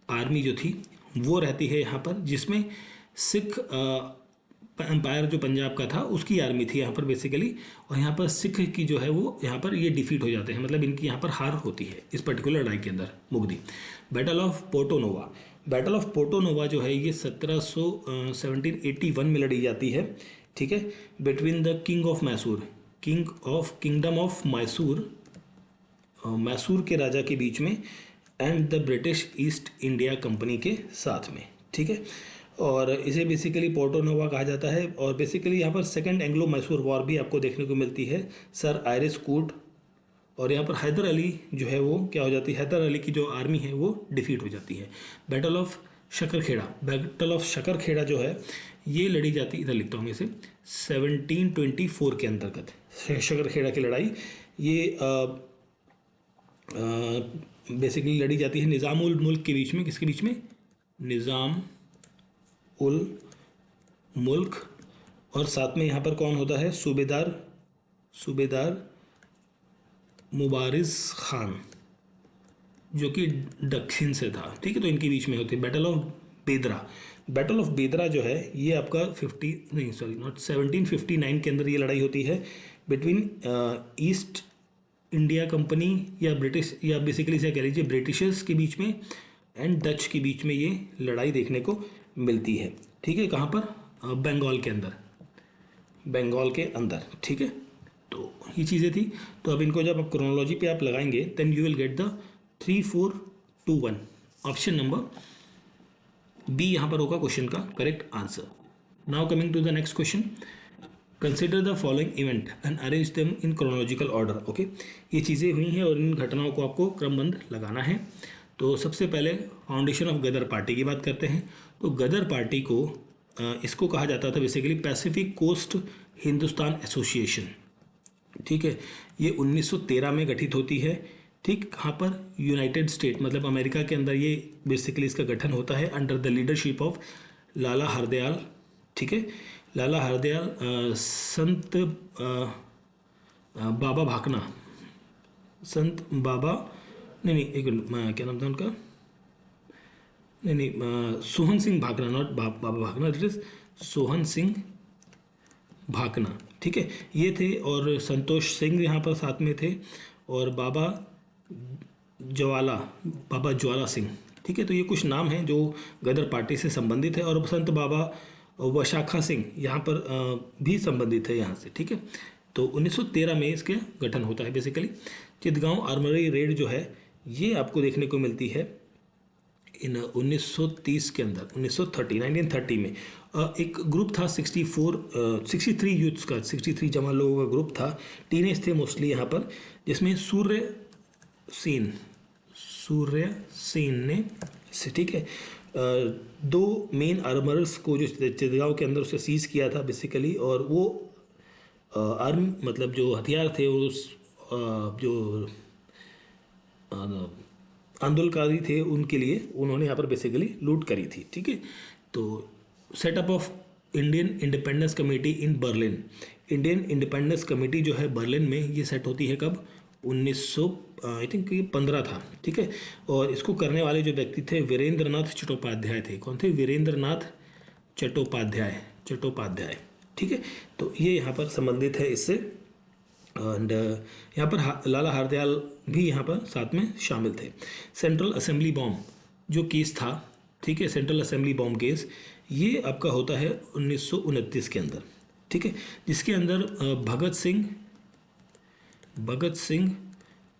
आर्मी जो थी वो रहती है यहाँ पर, जिसमें सिख एम्पायर जो पंजाब का था उसकी आर्मी थी यहाँ पर बेसिकली, और यहाँ पर सिख की जो है वो यहाँ पर ये डिफीट हो जाते हैं, मतलब इनकी यहाँ पर हार होती है इस पर्टिकुलर लड़ाई के अंदर, मुगदी। Battle of Porto Novo, battle of Porto Novo जो है ये 1781 में लड़ी जाती है, ठीक है, between the king of Mysore, kingdom of Mysore, Mysore के राजा के बीच में, and the British east India company के साथ में, ठीक है। और इसे बेसिकली पोर्टो नोवा कहा जाता है, और बेसिकली यहाँ पर सेकंड एंग्लो मैसूर वॉर भी आपको देखने को मिलती है, सर आयरिस कूट, और यहाँ पर हैदर अली जो है वो क्या हो जाती है, हैदर अली की जो आर्मी है वो डिफीट हो जाती है। बैटल ऑफ शकरखेड़ा, बैटल ऑफ शकरखेड़ा जो है ये लड़ी जाती, इधर लिखता हूँ मैं इसे, 1724 के अंतर्गत शकरखेड़ा की लड़ाई, ये बेसिकली लड़ी जाती है निज़ाम उल मुल्क के बीच में, किसके बीच में, निज़ाम उल मुल्क, और साथ में यहाँ पर कौन होता है, सूबेदार मुबारिज खान जो कि दक्षिण से था, ठीक है, तो इनके बीच में होती है। बैटल ऑफ बेदरा, बैटल ऑफ बेदरा जो है ये आपका 1759 के अंदर ये लड़ाई होती है बिटवीन ईस्ट इंडिया कंपनी या ब्रिटिश, या बेसिकली से कह लीजिए ब्रिटिशर्स के बीच में एंड डच के बीच में ये लड़ाई देखने को मिलती है, ठीक है, कहाँ पर, बंगाल के अंदर, बंगाल के अंदर, ठीक है। तो ये चीज़ें थी, तो अब इनको जब आप क्रोनोलॉजी पे आप लगाएंगे then you will get the 3421, option number B यहाँ पर होगा क्वेश्चन का correct answer. Now coming to the next question, consider the following event and arrange them in chronological order. Okay, ये चीज़ें हुई हैं और इन घटनाओं को आपको क्रमबद्ध लगाना है। तो सबसे पहले फाउंडेशन ऑफ गदर पार्टी की बात करते हैं। तो गदर पार्टी को इसको कहा जाता था basically Pacific coast Hindustan association, ठीक है। ये 1913 में गठित होती है, ठीक, कहाँ पर, यूनाइटेड स्टेट, मतलब अमेरिका के अंदर ये बेसिकली इसका गठन होता है अंडर द लीडरशिप ऑफ लाला हरदयाल, ठीक है। लाला हरदयाल संत बाबा भाकना, संत बाबा नहीं एक क्या नाम था उनका, नहीं Sohan Singh Bhakna, not Baba Bhakna, it is Sohan Singh Bhakna, ठीक है, ये थे। और संतोष सिंह यहाँ पर साथ में थे, और बाबा ज्वाला सिंह, ठीक है। तो ये कुछ नाम हैं जो गदर पार्टी से संबंधित है, और संत बाबा वशाखा सिंह यहाँ पर भी संबंधित है यहाँ से, ठीक है। तो 1913 में इसके गठन होता है बेसिकली। चितगांव आर्मरी रेड जो है ये आपको देखने को मिलती है इन 1930 के अंदर, 1930 में एक ग्रुप था 63 यूथ्स का, 63 जवान लोगों का ग्रुप था, टीनेज थे मोस्टली यहाँ पर, जिसमें सूर्य सेन ने, ठीक है, दो मेन आर्मर्स को जो चितगांव के अंदर उसे सीज किया था बेसिकली, और वो आर्म मतलब जो हथियार थे उस जो आंदोलनकारी थे उनके लिए उन्होंने यहाँ पर बेसिकली लूट करी थी। ठीक है, तो setup of Indian independence committee in Berlin. Indian independence committee जो है बर्लिन में ये सेट होती है कब? 1900 आई थिंक ये 15 था। ठीक है, और इसको करने वाले जो व्यक्ति थे वीरेंद्र नाथ चट्टोपाध्याय थे। कौन थे? वीरेंद्र नाथ चट्टोपाध्याय। ठीक है, तो ये यहाँ पर संबंधित है इससे। एंड यहाँ पर लाला हरदयाल भी यहाँ पर साथ में शामिल थे। सेंट्रल असेंबली बॉम्ब जो केस था, ठीक है, सेंट्रल असेंबली बॉम्ब केस, ये आपका होता है 1929 के अंदर। ठीक है, जिसके अंदर भगत सिंह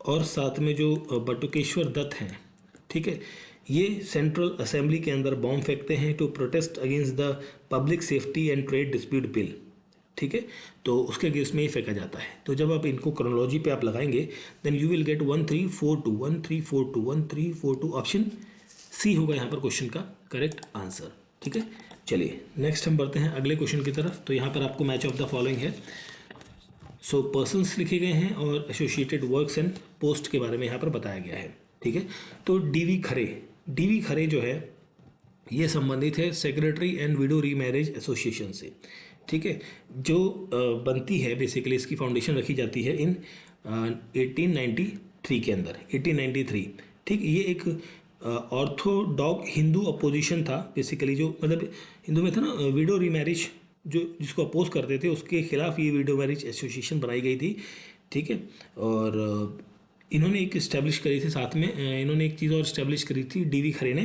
और साथ में जो बटुकेश्वर दत्त हैं, ठीक है, ये सेंट्रल असेंबली के अंदर बॉम्ब फेंकते हैं to protest against the public safety and trade dispute bill. ठीक है, तो उसके अगेंस्ट में ही फेंका जाता है। तो जब आप इनको क्रोनोलॉजी पे आप लगाएंगे then you will get 1342 option C होगा यहाँ पर क्वेश्चन का करेक्ट आंसर। ठीक है, चलिए नेक्स्ट हम बढ़ते हैं अगले क्वेश्चन की तरफ। तो यहाँ पर आपको मैच ऑफ द फॉलोइंग है। सो पर्सन्स लिखे गए हैं और एसोसिएटेड वर्क्स एंड पोस्ट के बारे में यहाँ पर बताया गया है। ठीक है, तो डीवी खरे जो है ये संबंधित है secretary and window remarriage association से। ठीक है, जो बनती है बेसिकली इसकी फाउंडेशन रखी जाती है इन 1893 के अंदर, 1893। ठीक, ये एक ऑर्थोडॉक्स हिंदू अपोजिशन था बेसिकली, जो मतलब हिंदू में था ना विडो रीमैरिज, जो जिसको अपोज करते थे उसके खिलाफ ये विडो मैरिज एसोसिएशन बनाई गई थी। ठीक है, और इन्होंने एक इस्टेब्लिश करी थी, साथ में इन्होंने एक चीज़ और इस्टेब्लिश करी थी डीवी खरे ने,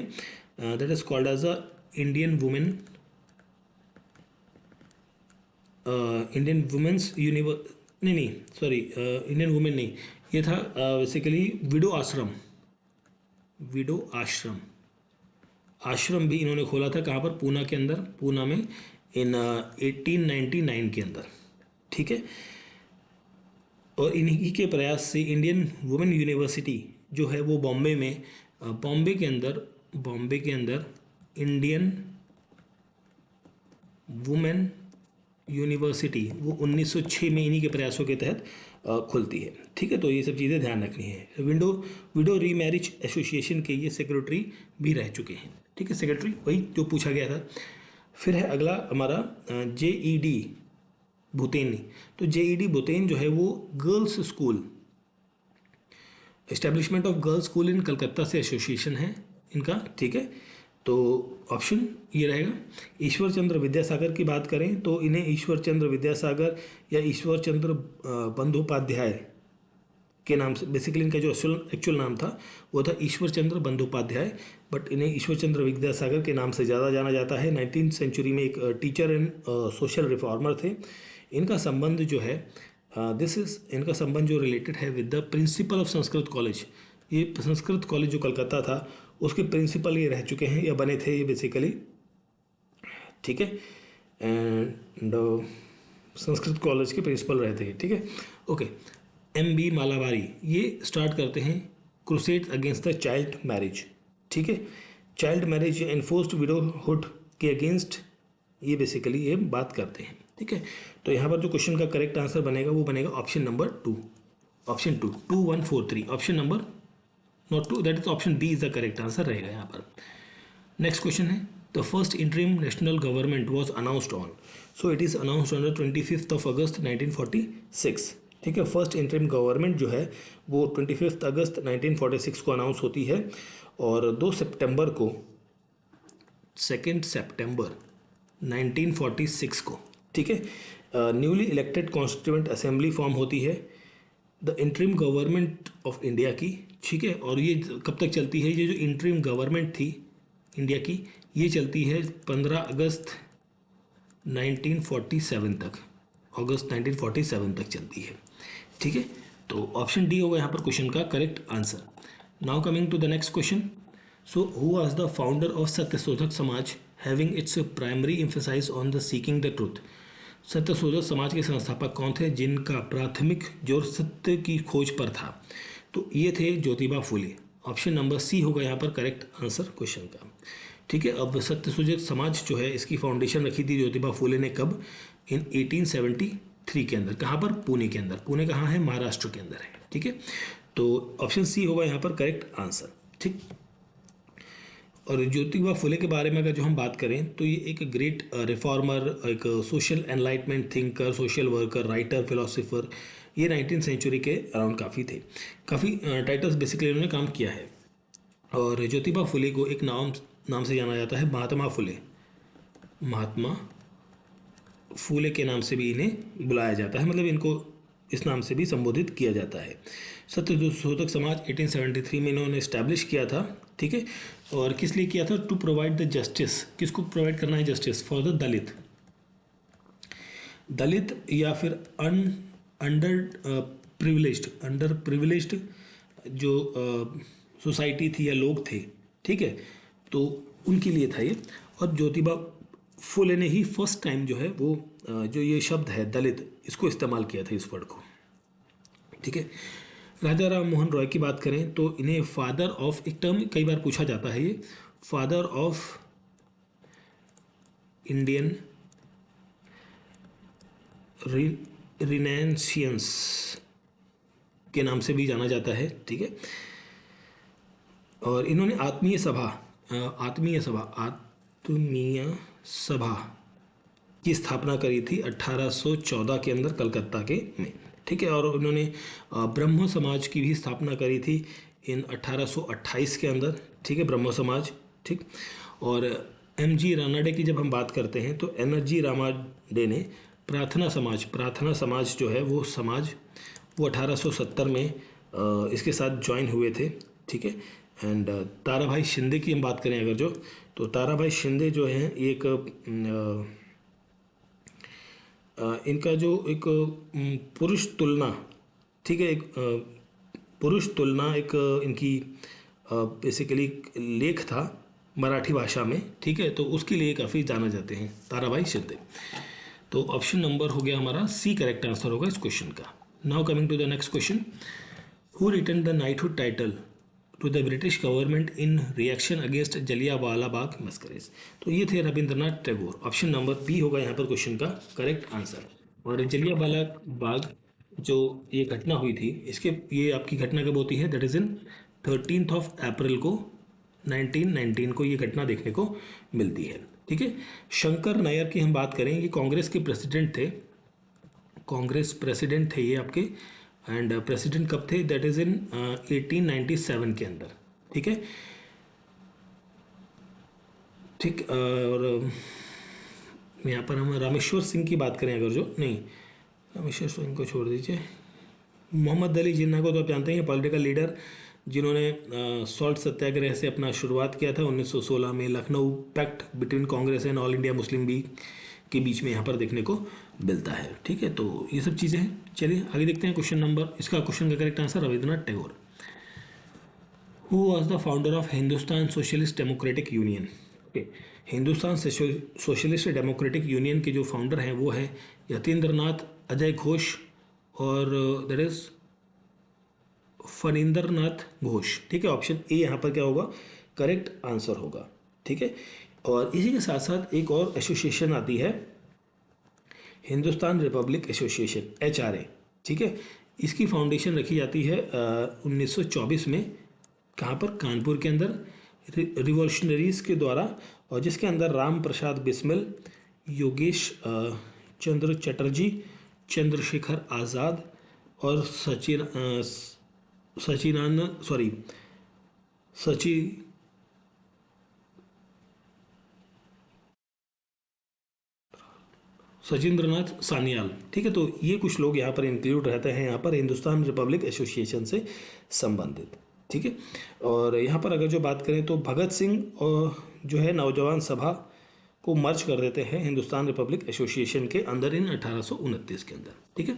that is called as a Indian women's Indian women नहीं, ये था बेसिकली विडो आश्रम भी इन्होंने खोला था। कहाँ पर? पूना के अंदर, पूना में इन 1899 के अंदर। ठीक है, और इन्हीं के प्रयास से इंडियन वुमेन यूनिवर्सिटी जो है वो बॉम्बे के अंदर इंडियन वुमेन यूनिवर्सिटी वो 1906 में इन्हीं के प्रयासों के तहत खुलती है। ठीक है, तो ये सब चीज़ें ध्यान रखनी है। विडो रीमैरिज एसोसिएशन के ये सेक्रेटरी भी रह चुके हैं। ठीक है, सेक्रेटरी वही जो पूछा गया था। फिर है अगला हमारा JED भूतेन। तो JED भूतेन जो है वो girls school, establishment of girls school इन कलकत्ता से एसोसिएशन है इनका। ठीक है, तो ऑप्शन ये रहेगा। ईश्वर चंद्र विद्यासागर की बात करें तो इन्हें ईश्वर चंद्र विद्यासागर या ईश्वर चंद्र बंदोपाध्याय के नाम से, बेसिकली इनका जो एक्चुअल नाम था वो था ईश्वर चंद्र बंदोपाध्याय, बट इन्हें ईश्वर चंद्र विद्यासागर के नाम से ज़्यादा जाना जाता है। 19th सेंचुरी में एक टीचर एंड सोशल रिफॉर्मर थे। इनका संबंध जो है इनका संबंध जो रिलेटेड है with the principle of Sanskrit college. ये संस्कृत कॉलेज जो कलकत्ता था उसके प्रिंसिपल ये रह चुके हैं या बने थे ये बेसिकली। ठीक है, एंड संस्कृत कॉलेज के प्रिंसिपल रहते हैं। ठीक है, ओके। MB मालावारी ये स्टार्ट करते हैं crusade against the child marriage. ठीक है, चाइल्ड मैरिज या एनफोर्स्ड विडोहुड के अगेंस्ट ये बेसिकली ये बात करते हैं। ठीक है, तो यहाँ पर जो क्वेश्चन का करेक्ट आंसर बनेगा वो बनेगा option number 2, 2143। Option number not 2, that is option B is the correct answer रहेगा यहाँ पर। नेक्स्ट क्वेश्चन है the first interim national government was announced on. So it is announced on the 25 August 1946। ठीक है, first interim government जो है वो 25 August 1946 को अनाउंस होती है, और 2 सितंबर को 2 सितंबर 1946 को, ठीक है, newly elected constituent assembly form होती है the interim government of India की। ठीक है, और ये कब तक चलती है? ये जो इंटरिम गवर्नमेंट थी इंडिया की ये चलती है 15 अगस्त 1947 तक, अगस्त 1947 तक चलती है। ठीक है, तो ऑप्शन डी होगा यहाँ पर क्वेश्चन का correct answer. Now coming to the next question. So who was the founder of Satyashodhak Samaj having its primary emphasize on the seeking the truth. Satyashodhak Samaj के संस्थापक कौन थे जिनका प्राथमिक जोर सत्य की खोज पर था? तो ये थे Jyotiba Phule. Option number C होगा यहाँ पर करेक्ट आंसर क्वेश्चन का। ठीक है। अब सत्यशोधक समाज जो है इसकी फाउंडेशन रखी थी ज्योतिबा फुले ने कब? इन 1873 के अंदर। कहाँ पर? पुणे के अंदर। पुणे कहाँ है? महाराष्ट्र के अंदर है। ठीक है, तो ऑप्शन सी होगा यहाँ पर करेक्ट आंसर। ठीक। और ज्योतिबा फुले के बारे में अगर जो हम बात करें तो ये एक ग्रेट रिफॉर्मर, एक social enlightenment thinker, social worker, writer, philosopher, ये 19वीं सेंचुरी के अराउंड काफ़ी थे। काफ़ी टाइटल्स बेसिकली इन्होंने काम किया है। और ज्योतिबा फुले को एक नाम से जाना जाता है, महात्मा फुले। महात्मा फूले के नाम से भी इन्हें बुलाया जाता है, मतलब इनको इस नाम से भी संबोधित किया जाता है। सत्यशोधक समाज 1873 में इन्होंने इस्टेब्लिश किया था। ठीक है, और किस लिए किया था? To provide the justice. किसको प्रोवाइड करना है? Justice for the Dalit. Dalit या फिर अंडर प्रिविलेज्ड जो सोसाइटी थी या लोग थे, ठीक है, तो उनके लिए था ये। और ज्योतिबा फुले ने ही फर्स्ट टाइम जो है वो जो ये शब्द है दलित, इसको इस्तेमाल किया था, इस वर्ड को। ठीक है, राजा राम मोहन रॉय की बात करें तो इन्हें फादर ऑफ, एक टर्म कई बार पूछा जाता है, ये फादर ऑफ इंडियन रिनेंसियंस के नाम से भी जाना जाता है। ठीक है, और इन्होंने आत्मीय सभा की स्थापना करी थी 1814 के अंदर कलकत्ता के में। ठीक है, और उन्होंने ब्रह्म समाज की भी स्थापना करी थी इन 1828 के अंदर। ठीक है, ब्रह्म समाज। ठीक, और MG रानाडे की जब हम बात करते हैं तो MG रानाडे ने प्रार्थना समाज जो है वो 1870 में इसके साथ ज्वाइन हुए थे। ठीक है, एंड ताराभाई शिंदे की हम बात करें अगर जो, तो ताराभाई शिंदे जो हैं एक इनका जो एक पुरुष तुलना, ठीक है, एक पुरुष तुलना एक इनकी बेसिकली लेख था मराठी भाषा में। ठीक है, तो उसके लिए काफ़ी जाना जाते हैं ताराभाई शिंदे। तो ऑप्शन नंबर हो गया हमारा सी, करेक्ट आंसर होगा इस क्वेश्चन का। Now coming to the next question, who returned the knighthood title to the British government in reaction against Jallianwala Bagh massacre? तो ये थे Rabindranath Tagore. Option number B होगा यहाँ पर क्वेश्चन का करेक्ट आंसर। और जलियांवाला बाग जो ये घटना हुई थी, ये आपकी घटना कब होती है? दैट इज़ इन 13 अप्रैल को 1919 को ये घटना देखने को मिलती है। ठीक है, शंकर नायर की हम बात करें, ये कांग्रेस के प्रेसिडेंट थे ये आपके, एंड प्रेसिडेंट कब थे? दैट इज इन 1897 के अंदर। ठीक है, ठीक, और यहाँ पर हम रामेश्वर सिंह की बात करें अगर जो, नहीं, रामेश्वर सिंह को छोड़ दीजिए। मोहम्मद अली जिन्ना को तो आप जानते हैं, पॉलिटिकल लीडर जिन्होंने सॉल्ट सत्याग्रह से अपना शुरुआत किया था 1916 में। Lucknow pact between Congress and All India Muslim League के बीच में यहाँ पर देखने को मिलता है। ठीक है, तो ये सब चीज़ें हैं। चलिए आगे देखते हैं क्वेश्चन नंबर, इसका क्वेश्चन का correct answer Rabindranath Tagore. Who was the founder of Hindustan socialist democratic union? Okay, Hindustan socialist democratic union के जो फाउंडर हैं वो है यतीन्द्रनाथ अजय घोष, और दैट इज फणींद्रनाथ घोष। ठीक है, ऑप्शन ए यहाँ पर क्या होगा? करेक्ट आंसर होगा। ठीक है, और इसी के साथ साथ एक और एसोसिएशन आती है, हिंदुस्तान रिपब्लिक एसोसिएशन, HRA। ठीक है, इसकी फाउंडेशन रखी जाती है 1924 में। कहाँ पर? कानपुर के अंदर, रिवॉल्यूशनरीज के द्वारा, और जिसके अंदर राम प्रसाद बिस्मिल, योगेश चंद्र चटर्जी, चंद्रशेखर आज़ाद और सचिंद्रनाथ सान्याल। ठीक है, तो ये कुछ लोग यहाँ पर इंक्लूड रहते हैं यहाँ पर हिंदुस्तान रिपब्लिक एसोसिएशन से संबंधित। ठीक है, और यहाँ पर अगर जो बात करें तो भगत सिंह और जो है नौजवान सभा को मर्ज कर देते हैं हिंदुस्तान रिपब्लिक एसोसिएशन के अंदर इन 1829 के अंदर। ठीक है,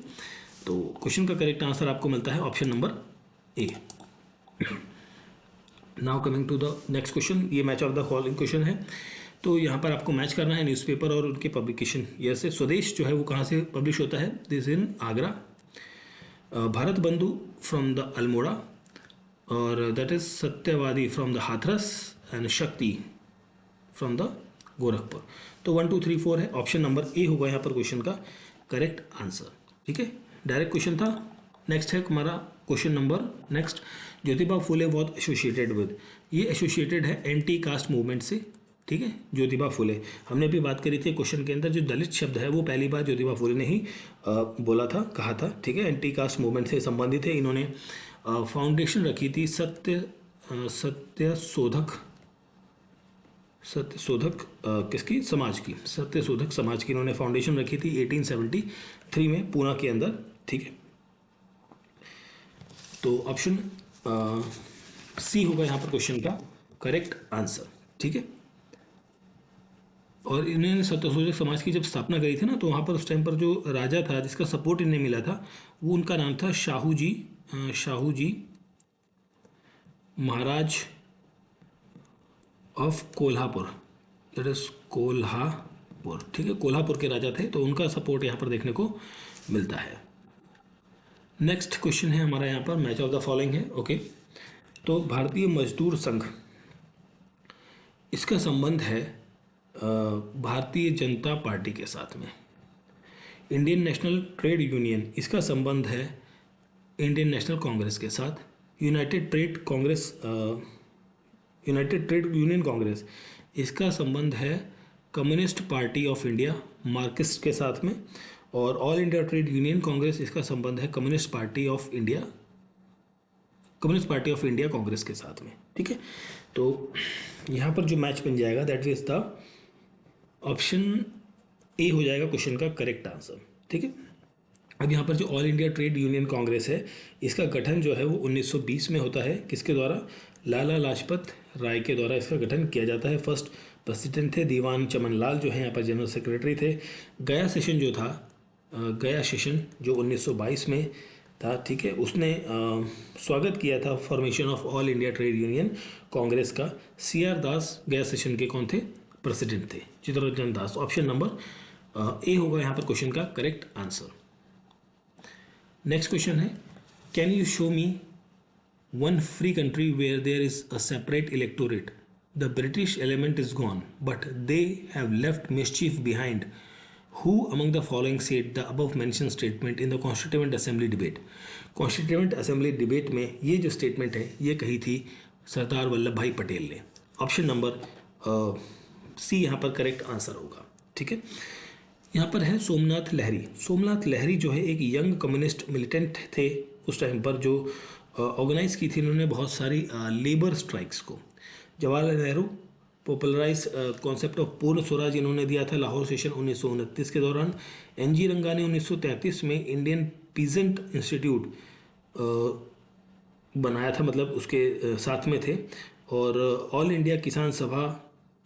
तो क्वेश्चन का करेक्ट आंसर आपको मिलता है option number A. Now coming to the next question, ये match of the following question है। तो यहाँ पर आपको मैच करना है न्यूज़पेपर और उनके पब्लिकेशन। जैसे स्वदेश जो है वो कहाँ से पब्लिश होता है? This in Agra. भारत बंधु फ्रॉम द अल्मोड़ा, और दैट इज सत्यवादी फ्रॉम द हाथरस, एंड शक्ति फ्रॉम द गोरखपुर। तो 1 2 3 4 है, ऑप्शन नंबर ए होगा यहाँ पर क्वेश्चन का करेक्ट आंसर। ठीक है, डायरेक्ट क्वेश्चन था। नेक्स्ट है हमारा question number next, Jyotiba Phule was associated with, ये एसोसिएटेड है एंटी कास्ट मूवमेंट से। ठीक है, ज्योतिबा फुले, हमने अभी बात करी थी क्वेश्चन के अंदर, जो दलित शब्द है वो पहली बार ज्योतिबा फुले ने ही बोला था, कहा था। ठीक है, एंटी कास्ट मूवमेंट से संबंधित है। इन्होंने फाउंडेशन रखी थी सत्यशोधक किसकी, समाज की, सत्यशोधक समाज की इन्होंने फाउंडेशन रखी थी 1873 में पूना के अंदर। ठीक है, तो ऑप्शन सी होगा यहाँ पर क्वेश्चन का करेक्ट आंसर। ठीक है, और इन्होंने सत्यशोधक समाज की जब स्थापना करी थी ना, तो वहाँ पर उस टाइम पर जो राजा था जिसका सपोर्ट इन्हें मिला था, वो उनका नाम था Shahu ji Maharaj of Kolhapur, that is Kolhapur. ठीक है, कोल्हापुर के राजा थे, तो उनका सपोर्ट यहाँ पर देखने को मिलता है। नेक्स्ट क्वेश्चन है हमारा यहाँ पर, मैच ऑफ द फॉलोइंग है। ओके, तो भारतीय मजदूर संघ, इसका संबंध है भारतीय जनता पार्टी के साथ में। इंडियन नेशनल ट्रेड यूनियन, इसका संबंध है इंडियन नेशनल कांग्रेस के साथ। यूनाइटेड ट्रेड यूनियन कांग्रेस, इसका संबंध है communist party of India Marxist के साथ में। और all India trade union Congress, इसका संबंध है communist party of India Congress के साथ में। ठीक है, तो यहाँ पर जो मैच बन जाएगा that is the option A हो जाएगा क्वेश्चन का करेक्ट आंसर। ठीक है, अब यहाँ पर जो all India trade union Congress है, इसका गठन जो है वो 1920 में होता है। किसके द्वारा, लाला लाजपत राय के द्वारा इसका गठन किया जाता है। फर्स्ट प्रेसिडेंट थे दीवान चमन लाल, जो है यहाँ पर जनरल सेक्रेटरी थे। गया सेशन जो 1922 में था, ठीक है, उसने स्वागत किया था formation of all India trade union Congress का। CR दास गया सेशन के कौन थे, प्रेसिडेंट थे, Chittaranjan Das. Option number A होगा यहाँ पर क्वेश्चन का करेक्ट आंसर। नेक्स्ट क्वेश्चन है, can you show me one free country where there is a separate electorate, the British element is gone but they have left mischief behind, Who among the following said the above mentioned statement in the Constituent Assembly debate? Constituent Assembly debate में ये जो statement है ये कही थी सरदार वल्लभ भाई पटेल ने। Option number C यहाँ पर करेक्ट आंसर होगा। ठीक है, यहाँ पर है सोमनाथ लहरी। सोमनाथ लहरी जो है एक यंग कम्युनिस्ट मिलिटेंट थे उस टाइम पर, जो ऑर्गेनाइज की थी इन्होंने बहुत सारी लेबर स्ट्राइक्स को। Jawaharlal Nehru popularise concept of Purna Swaraj इन्होंने दिया था लाहौर सेशन 1929 के दौरान। NG रंगा ने 1933 में इंडियन पीजेंट इंस्टीट्यूट बनाया था, मतलब उसके साथ में थे। और ऑल इंडिया किसान सभा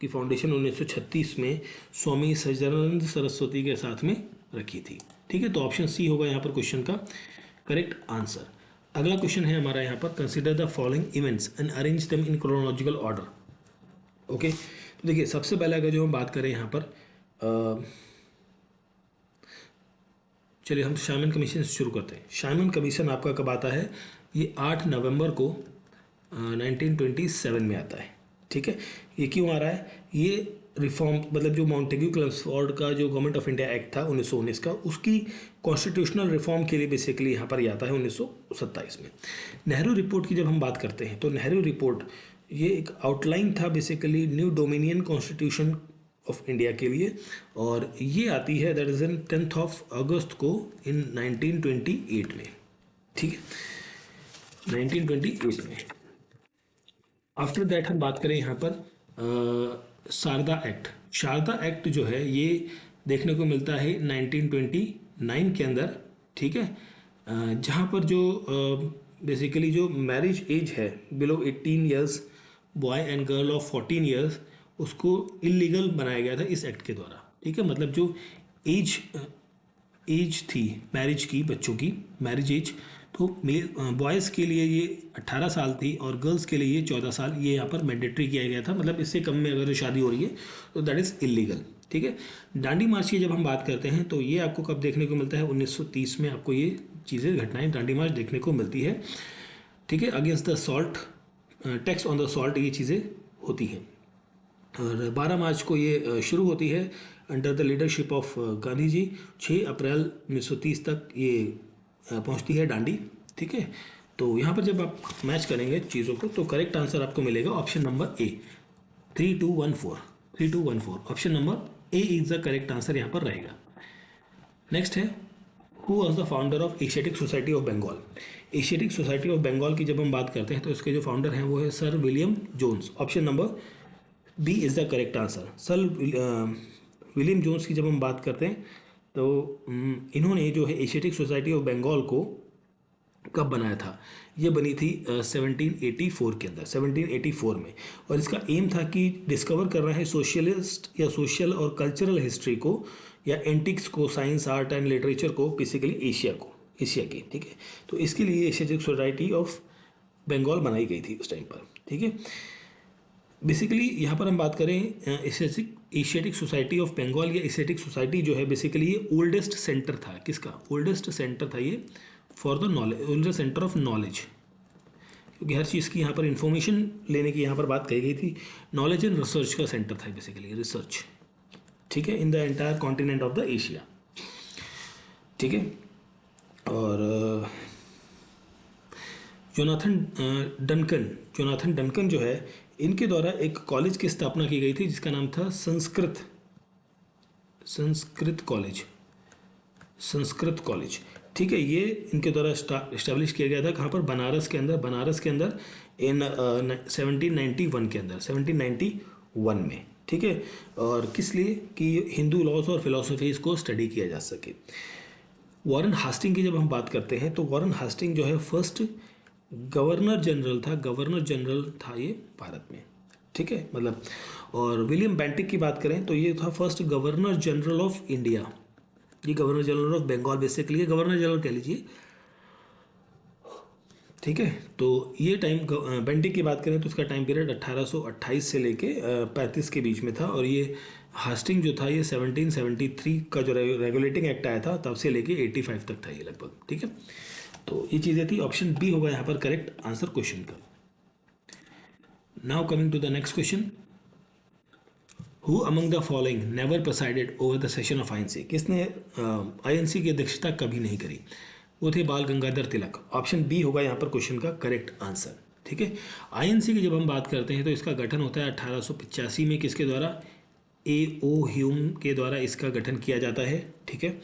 की फाउंडेशन 1936 में स्वामी सच्चिदानंद सरस्वती के साथ में रखी थी। ठीक है, तो ऑप्शन सी होगा यहाँ पर क्वेश्चन का करेक्ट आंसर। अगला क्वेश्चन है हमारा यहाँ पर, consider the following events and arrange them in chronological order. Okay, तो देखिए सबसे पहले अगर जो हम बात करें यहाँ पर, चलिए हम शाइमन कमीशन से शुरू करते हैं। शाइमन कमीशन आपका कब आता है, ये 8 नवंबर को 1927 में आता है। ठीक है, ये क्यों आ रहा है, ये रिफॉर्म मतलब जो मॉन्टेग्यू क्लेमेंट का जो गवर्नमेंट ऑफ इंडिया एक्ट था 1919 का, उसकी कॉन्स्टिट्यूशनल रिफॉर्म के लिए बेसिकली यहाँ पर आता है 1927 में। नेहरू रिपोर्ट की जब हम बात करते हैं तो नेहरू रिपोर्ट ये एक आउटलाइन था basically new dominion constitution of India के लिए, और ये आती है दैट इज इन 10 अगस्त को इन 1928 में। ठीक है, 1928 में। आफ्टर दैट हम बात करें यहाँ पर शारदा एक्ट जो है ये देखने को मिलता है 1929 के अंदर। ठीक है, जहाँ पर जो बेसिकली जो मैरिज एज है below 18 years, boy and girl of 14 years, उसको इलीगल बनाया गया था इस एक्ट के द्वारा। ठीक है, मतलब जो एज थी मैरिज की, बच्चों की मैरिज एज, तो बॉयज़ के लिए ये 18 साल थी और गर्ल्स के लिए ये 14 साल, ये यहाँ पर मैंडेटरी किया गया था। मतलब इससे कम में अगर शादी हो रही है तो दैट इज़ इलीगल। ठीक है, दांडी मार्च की जब हम बात करते हैं तो ये आपको कब देखने को मिलता है, 1930 में आपको ये चीज़ें घटनाएं दांडी मार्च देखने को मिलती है। ठीक है, against the salt, tax on the salt, ये चीज़ें होती हैं। और 12 मार्च को ये शुरू होती है under the leadership of Gandhi ji. 6 अप्रैल 1930 तक ये पहुंचती है दांडी। ठीक है, तो यहाँ पर जब आप मैच करेंगे चीज़ों को तो करेक्ट आंसर आपको मिलेगा option number A, 3214। 3214 option number A is the correct answer यहाँ पर रहेगा। नेक्स्ट है, who was the founder of Asiatic Society of Bengal. Asiatic Society of Bengal की जब हम बात करते हैं तो इसके जो फाउंडर हैं वो है sir William Jones. Option number B is the correct answer. Sir William Jones की जब हम बात करते हैं तो इन्होंने जो है एशियाटिक सोसाइटी ऑफ बंगाल को कब बनाया था, ये बनी थी 1784 के अंदर, 1784 में। और इसका एम था कि डिस्कवर करना है सोशलिस्ट या सोशल और कल्चरल हिस्ट्री को या एंटिक्स को, साइंस आर्ट एंड लिटरेचर को, बेसिकली एशिया की। ठीक है, तो इसके लिए एशियाटिक सोसाइटी ऑफ बंगाल बनाई गई थी उस टाइम पर। ठीक है, बेसिकली यहाँ पर हम बात करें एशियाटिक सोसाइटी ऑफ बंगाल या एशियाटिक सोसाइटी जो है बेसिकली ये ओल्डेस्ट सेंटर था। किसका ओल्डेस्ट सेंटर था ये? For the knowledge, oldest centre of knowledge, क्योंकि हर चीज़ की यहाँ पर इंफॉर्मेशन लेने की यहाँ पर बात कही गई थी। नॉलेज एंड रिसर्च का सेंटर था बेसिकली, रिसर्च। ठीक है, in the entire continent of the Asia. ठीक है, और जोनाथन डनकन जो है, इनके द्वारा एक कॉलेज की स्थापना की गई थी जिसका नाम था संस्कृत कॉलेज। ठीक है, ये इनके द्वारा इस्टेब्लिश किया गया था। कहाँ पर? बनारस के अंदर इन 1791 में। ठीक है, और किस लिए? कि हिंदू लॉज और फिलोसफीज को स्टडी किया जा सके। वॉरेन हास्टिंग की जब हम बात करते हैं तो वॉरेन हास्टिंग जो है फर्स्ट गवर्नर जनरल था ये भारत में। ठीक है, मतलब, और विलियम बेंटिक की बात करें तो ये था first governor general of India. ये governor general of Bengal basically governor general कह लीजिए। ठीक है, तो ये टाइम बेंटिक की बात करें तो उसका टाइम पीरियड 1828 से लेके 35 के बीच में था। और ये हास्टिंग जो था ये 1773 का जो रेगुलेटिंग एक्ट आया था तब से लेके 85 तक था ये लगभग। ठीक है, तो ये चीज़ें थी। ऑप्शन बी होगा यहाँ पर करेक्ट आंसर क्वेश्चन का। Now coming to the next question, who among the following never presided over the session of INC. किसने आईएनसी की अध्यक्षता कभी नहीं करी? वो थे बाल गंगाधर तिलक। ऑप्शन बी होगा यहाँ पर क्वेश्चन का करेक्ट आंसर। ठीक है, आईएनसी की जब हम बात करते हैं तो इसका गठन होता है 1885 में। किसके द्वारा? A.O. ह्यूम के द्वारा इसका गठन किया जाता है। ठीक है,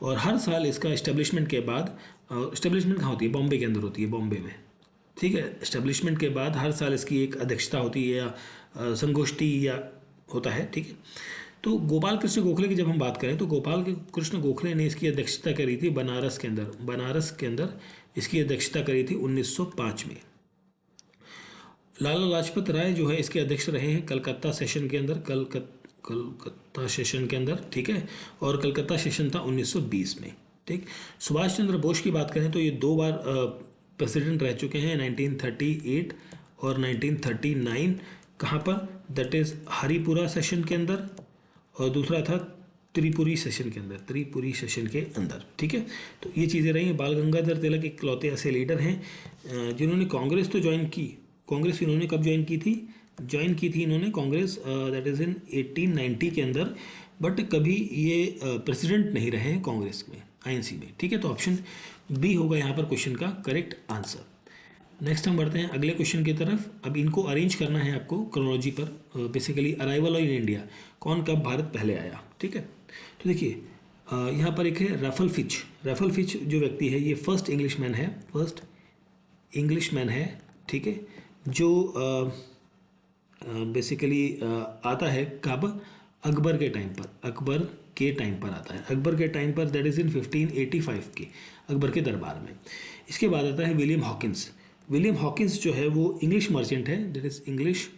और हर साल इसका इस्टेब्लिशमेंट के बाद, इस्टेब्लिशमेंट कहाँ होती है? बॉम्बे के अंदर होती है, बॉम्बे में। ठीक है, इस्टेब्लिशमेंट के बाद हर साल इसकी एक अध्यक्षता होती है या संगोष्ठी या होता है। ठीक है, तो गोपाल कृष्ण गोखले की जब हम बात करें तो गोपाल कृष्ण गोखले ने इसकी अध्यक्षता करी थी बनारस के अंदर इसकी अध्यक्षता करी थी 1905 में। लाला लाजपत राय जो है इसके अध्यक्ष रहे हैं कलकत्ता सेशन के अंदर, कलकत्ता सेशन के अंदर। ठीक है, और कलकत्ता सेशन था 1920 में। ठीक, सुभाष चंद्र बोस की बात करें तो ये 2 बार प्रेसिडेंट रह चुके हैं, 1938 और 1939। कहाँ पर? दैट इज़ हरिपुरा सेशन के अंदर, और दूसरा था त्रिपुरी सेशन के अंदर। ठीक है, तो ये चीज़ें रही हैं। बाल गंगाधर तिलक इकलौते ऐसे लीडर हैं जिन्होंने कांग्रेस तो ज्वाइन की। कांग्रेस इन्होंने कब ज्वाइन की थी? इन्होंने कांग्रेस दैट इज़ इन 1890 के अंदर, बट कभी ये प्रेसिडेंट नहीं रहे हैं कांग्रेस में, आईएनसी में। ठीक है, तो ऑप्शन बी होगा यहाँ पर क्वेश्चन का करेक्ट आंसर। नेक्स्ट हम बढ़ते हैं अगले क्वेश्चन की तरफ। अब इनको अरेंज करना है आपको क्रोनोलॉजी पर। बेसिकली अराइवल इन इंडिया, कौन कब भारत पहले आया। ठीक है, तो देखिए यहाँ पर एक है रैफल फिच जो व्यक्ति है ये फर्स्ट इंग्लिशमैन है। ठीक है, जो बेसिकली आता है कब? अकबर के टाइम पर आता है। अकबर के टाइम पर दैट इज़ इन 1585 के अकबर के दरबार में। इसके बाद आता है विलियम हॉकिंस जो है वो इंग्लिश मर्चेंट है, दैट इज़ इंग्लिश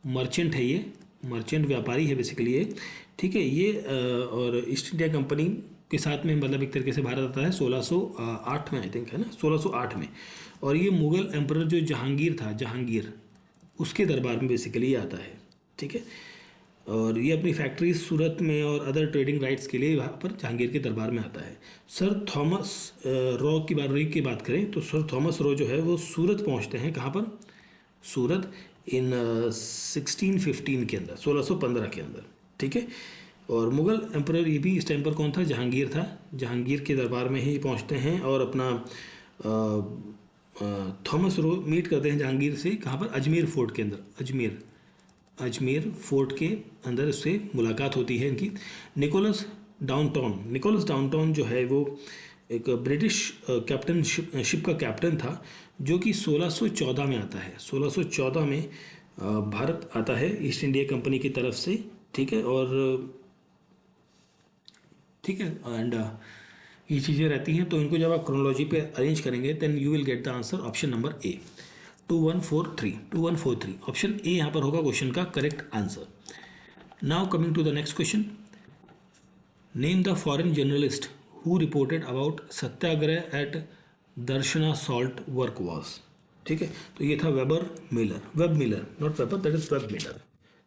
मर्चेंट है, ये मर्चेंट व्यापारी है बेसिकली ये। ठीक है, ये और ईस्ट इंडिया कंपनी के साथ में मतलब एक तरीके से भारत आता है 1608 में, आई थिंक, है ना, 1608 में। और ये मुग़ल एम्परर जो जहांगीर उसके दरबार में बेसिकली आता है। ठीक है, और ये अपनी फैक्ट्री सूरत में और अदर ट्रेडिंग राइट्स के लिए वहाँ पर जहांगीर के दरबार में आता है। सर थॉमस रॉ की बात करें तो सर थॉमस रॉ जो है वो सूरत पहुँचते हैं। कहाँ पर? सूरत इन 1615 के अंदर, 1615 के अंदर, ठीक है। और मुग़ल एम्परर ये भी इस टाइम पर कौन था? जहांगीर था। जहांगीर के दरबार में ही पहुंचते हैं और अपना थॉमस रो मीट करते हैं जहांगीर से। कहाँ पर? अजमेर फोर्ट के अंदर। अजमेर फोर्ट के अंदर उससे मुलाकात होती है इनकी। निकोलस डाउनटाउन जो है वो एक ब्रिटिश कैप्टन शिप का कैप्टन था, जो कि 1614 में आता है। 1614 में भारत आता है ईस्ट इंडिया कंपनी की तरफ से, ठीक है। और ठीक है, एंड ये चीज़ें रहती हैं। तो इनको जब आप क्रोनोलॉजी पे अरेंज करेंगे then you will get the answer option number A, 2143 option A यहाँ पर होगा क्वेश्चन का correct answer. Now coming to the next question, name the foreign journalist who reported about satyagraha at Dharasana salt work was. ठीक है, तो ये था Webb Miller not Weber, that is Webb Miller.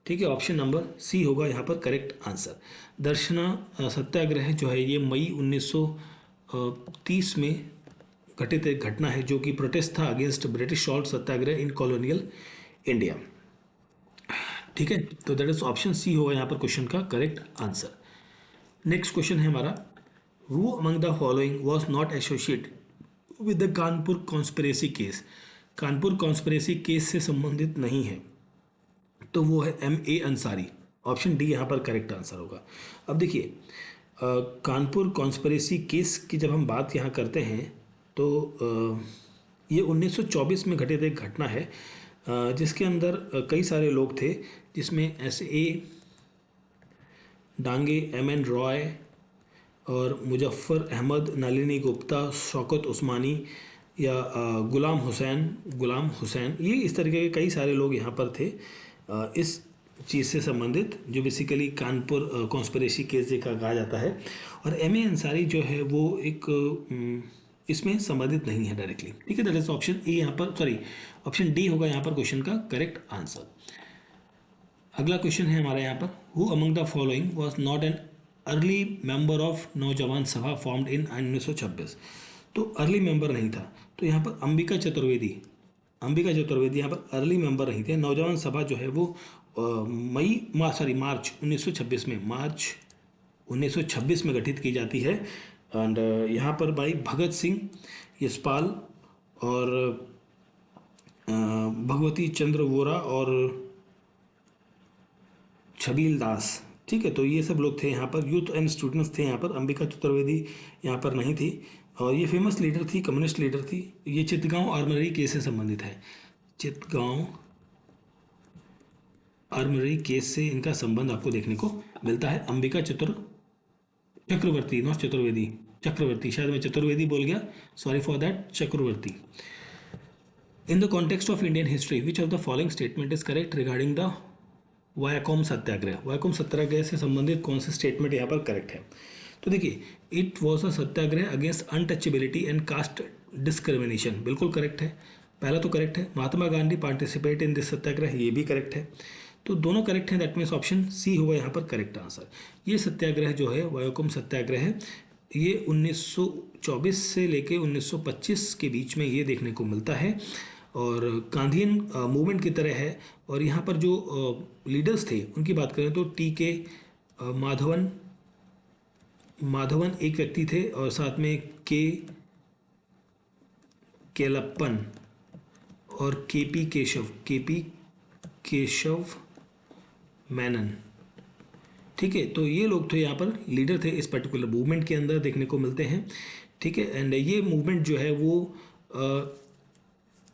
ठीक है, ऑप्शन नंबर सी होगा यहाँ पर करेक्ट आंसर। दर्शना सत्याग्रह जो है ये मई 1930 में घटित एक घटना है, जो कि प्रोटेस्ट था अगेंस्ट ब्रिटिश सॉल्ट सत्याग्रह इन कॉलोनियल इंडिया। ठीक है, तो दैट इज ऑप्शन सी होगा यहाँ पर क्वेश्चन का करेक्ट आंसर। नेक्स्ट क्वेश्चन है हमारा, who among the following was not associate with the Kanpur conspiracy case. Kanpur conspiracy case से संबंधित नहीं है, तो वो है M.A. अंसारी। ऑप्शन डी यहाँ पर करेक्ट आंसर होगा। अब देखिए, कानपुर कॉन्स्पिरेसी केस की जब हम बात यहाँ करते हैं तो ये 1924 में घटित एक घटना है, जिसके अंदर कई सारे लोग थे, जिसमें S.A. डांगे, M.N. रॉय और मुजफ्फर अहमद, नलिनी गुप्ता, शौकत उस्मानी या गुलाम हुसैन, ये इस तरीके के कई सारे लोग यहाँ पर थे इस चीज़ से संबंधित, जो बेसिकली कानपुर कॉन्स्पिरेसी केस देखा कहा जाता है। और M.A. अंसारी जो है वो एक इसमें संबंधित नहीं है डायरेक्टली। ठीक है, दैट इज ऑप्शन ए यहाँ पर, सॉरी ऑप्शन डी होगा यहाँ पर क्वेश्चन का करेक्ट आंसर। अगला क्वेश्चन है हमारा यहाँ पर, who among the following was not an early member of नौजवान सभा फॉर्म्ड इन 1926। तो अर्ली मेंबर नहीं था, तो यहाँ पर अंबिका चतुर्वेदी यहाँ पर अर्ली मेंबर नहीं थे। नौजवान सभा जो है वो मार्च 1926 में गठित की जाती है। एंड यहाँ पर भाई भगत सिंह, यशपाल और भगवती चंद्र वोरा और छबील दास, ठीक है, तो ये सब लोग थे यहाँ पर, यूथ एंड स्टूडेंट्स थे यहाँ पर। अंबिका चतुर्वेदी यहाँ पर नहीं थी, और ये फेमस लीडर थी, कम्युनिस्ट लीडर थी। ये चितगांव आर्मरी केस से संबंधित है। चितगांव आर्मरी केस से इनका संबंध आपको देखने को मिलता है। अंबिका चक्रवर्ती, नॉट चतुर्वेदी, चक्रवर्ती, शायद मैं चतुर्वेदी बोल गया, sorry for that, Chakravarti. In the context of Indian history which of the following statement is correct regarding the Vaikom Satyagraha. Vaikom Satyagraha से संबंधित कौन से स्टेटमेंट यहाँ पर करेक्ट है? तो देखिए, it was a Satyagraha against untouchability and caste discrimination, बिल्कुल करेक्ट है, पहला तो करेक्ट है। Mahatma Gandhi participate in this सत्याग्रह, ये भी करेक्ट है, तो दोनों करेक्ट हैं। दैट मीन्स ऑप्शन सी होगा यहाँ पर करेक्ट आंसर। ये सत्याग्रह जो है वायाकॉम सत्याग्रह है, ये 1924 से लेके 1925 के बीच में ये देखने को मिलता है, और गांधीयन मूवमेंट की तरह है। और यहाँ पर जो लीडर्स थे उनकी बात करें तो T.K. माधवन एक व्यक्ति थे, और साथ में केलप्पन और केशव मेनन, ठीक है, तो ये लोग थे यहाँ पर लीडर थे इस पर्टिकुलर मूवमेंट के अंदर देखने को मिलते हैं। ठीक है, एंड ये मूवमेंट जो है वो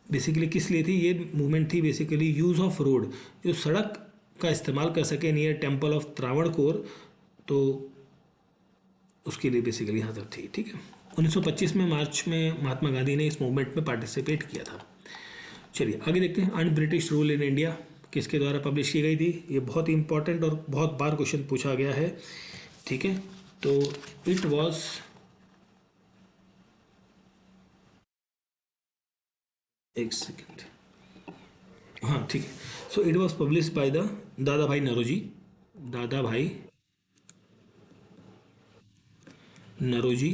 बेसिकली किस लिए थी? ये मूवमेंट थी बेसिकली यूज़ ऑफ रोड, जो सड़क का इस्तेमाल कर सके नियर टेम्पल ऑफ त्रावणकोर, तो उसके लिए बेसिकली यहाँ तक थी। ठीक है, 1925 में मार्च में महात्मा गांधी ने इस मूवमेंट में पार्टिसिपेट किया था। चलिए आगे देखते हैं, un British rule in India किसके द्वारा पब्लिश की गई थी? ये बहुत ही इंपॉर्टेंट और बहुत बार क्वेश्चन पूछा गया है। ठीक है, तो इट वॉज एक सेकेंड, हाँ ठीक है, so it was publish by the दादा भाई नरोजी।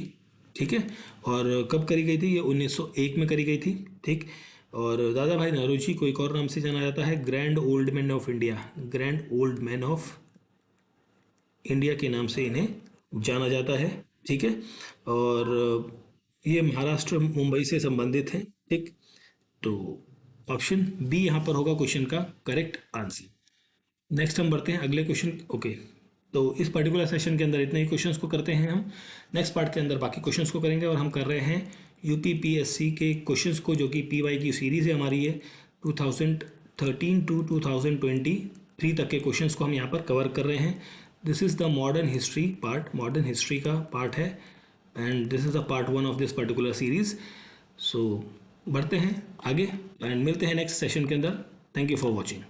ठीक है, और कब करी गई थी? ये 1901 में करी गई थी। ठीक, और दादा भाई नौरोजी को एक और नाम से जाना जाता है grand old man of India, grand old man of India के नाम से इन्हें जाना जाता है। ठीक है, और ये महाराष्ट्र मुंबई से संबंधित हैं। ठीक, तो ऑप्शन बी यहाँ पर होगा क्वेश्चन का करेक्ट आंसर। नेक्स्ट हम बढ़ते हैं अगले क्वेश्चन। ओके, तो इस पर्टिकुलर सेशन के अंदर इतने ही क्वेश्चंस को करते हैं हम। नेक्स्ट पार्ट के अंदर बाकी क्वेश्चंस को करेंगे, और हम कर रहे हैं यूपीपीएससी के क्वेश्चंस को, जो कि पीवाई की सीरीज़ है हमारी है 2013 टू 2023 तक के क्वेश्चंस को हम यहाँ पर कवर कर रहे हैं। This is the modern history part, modern history का पार्ट है, and this is the part 1 of this particular series. So बढ़ते हैं आगे एंड मिलते हैं नेक्स्ट सेशन के अंदर। Thank you for watching.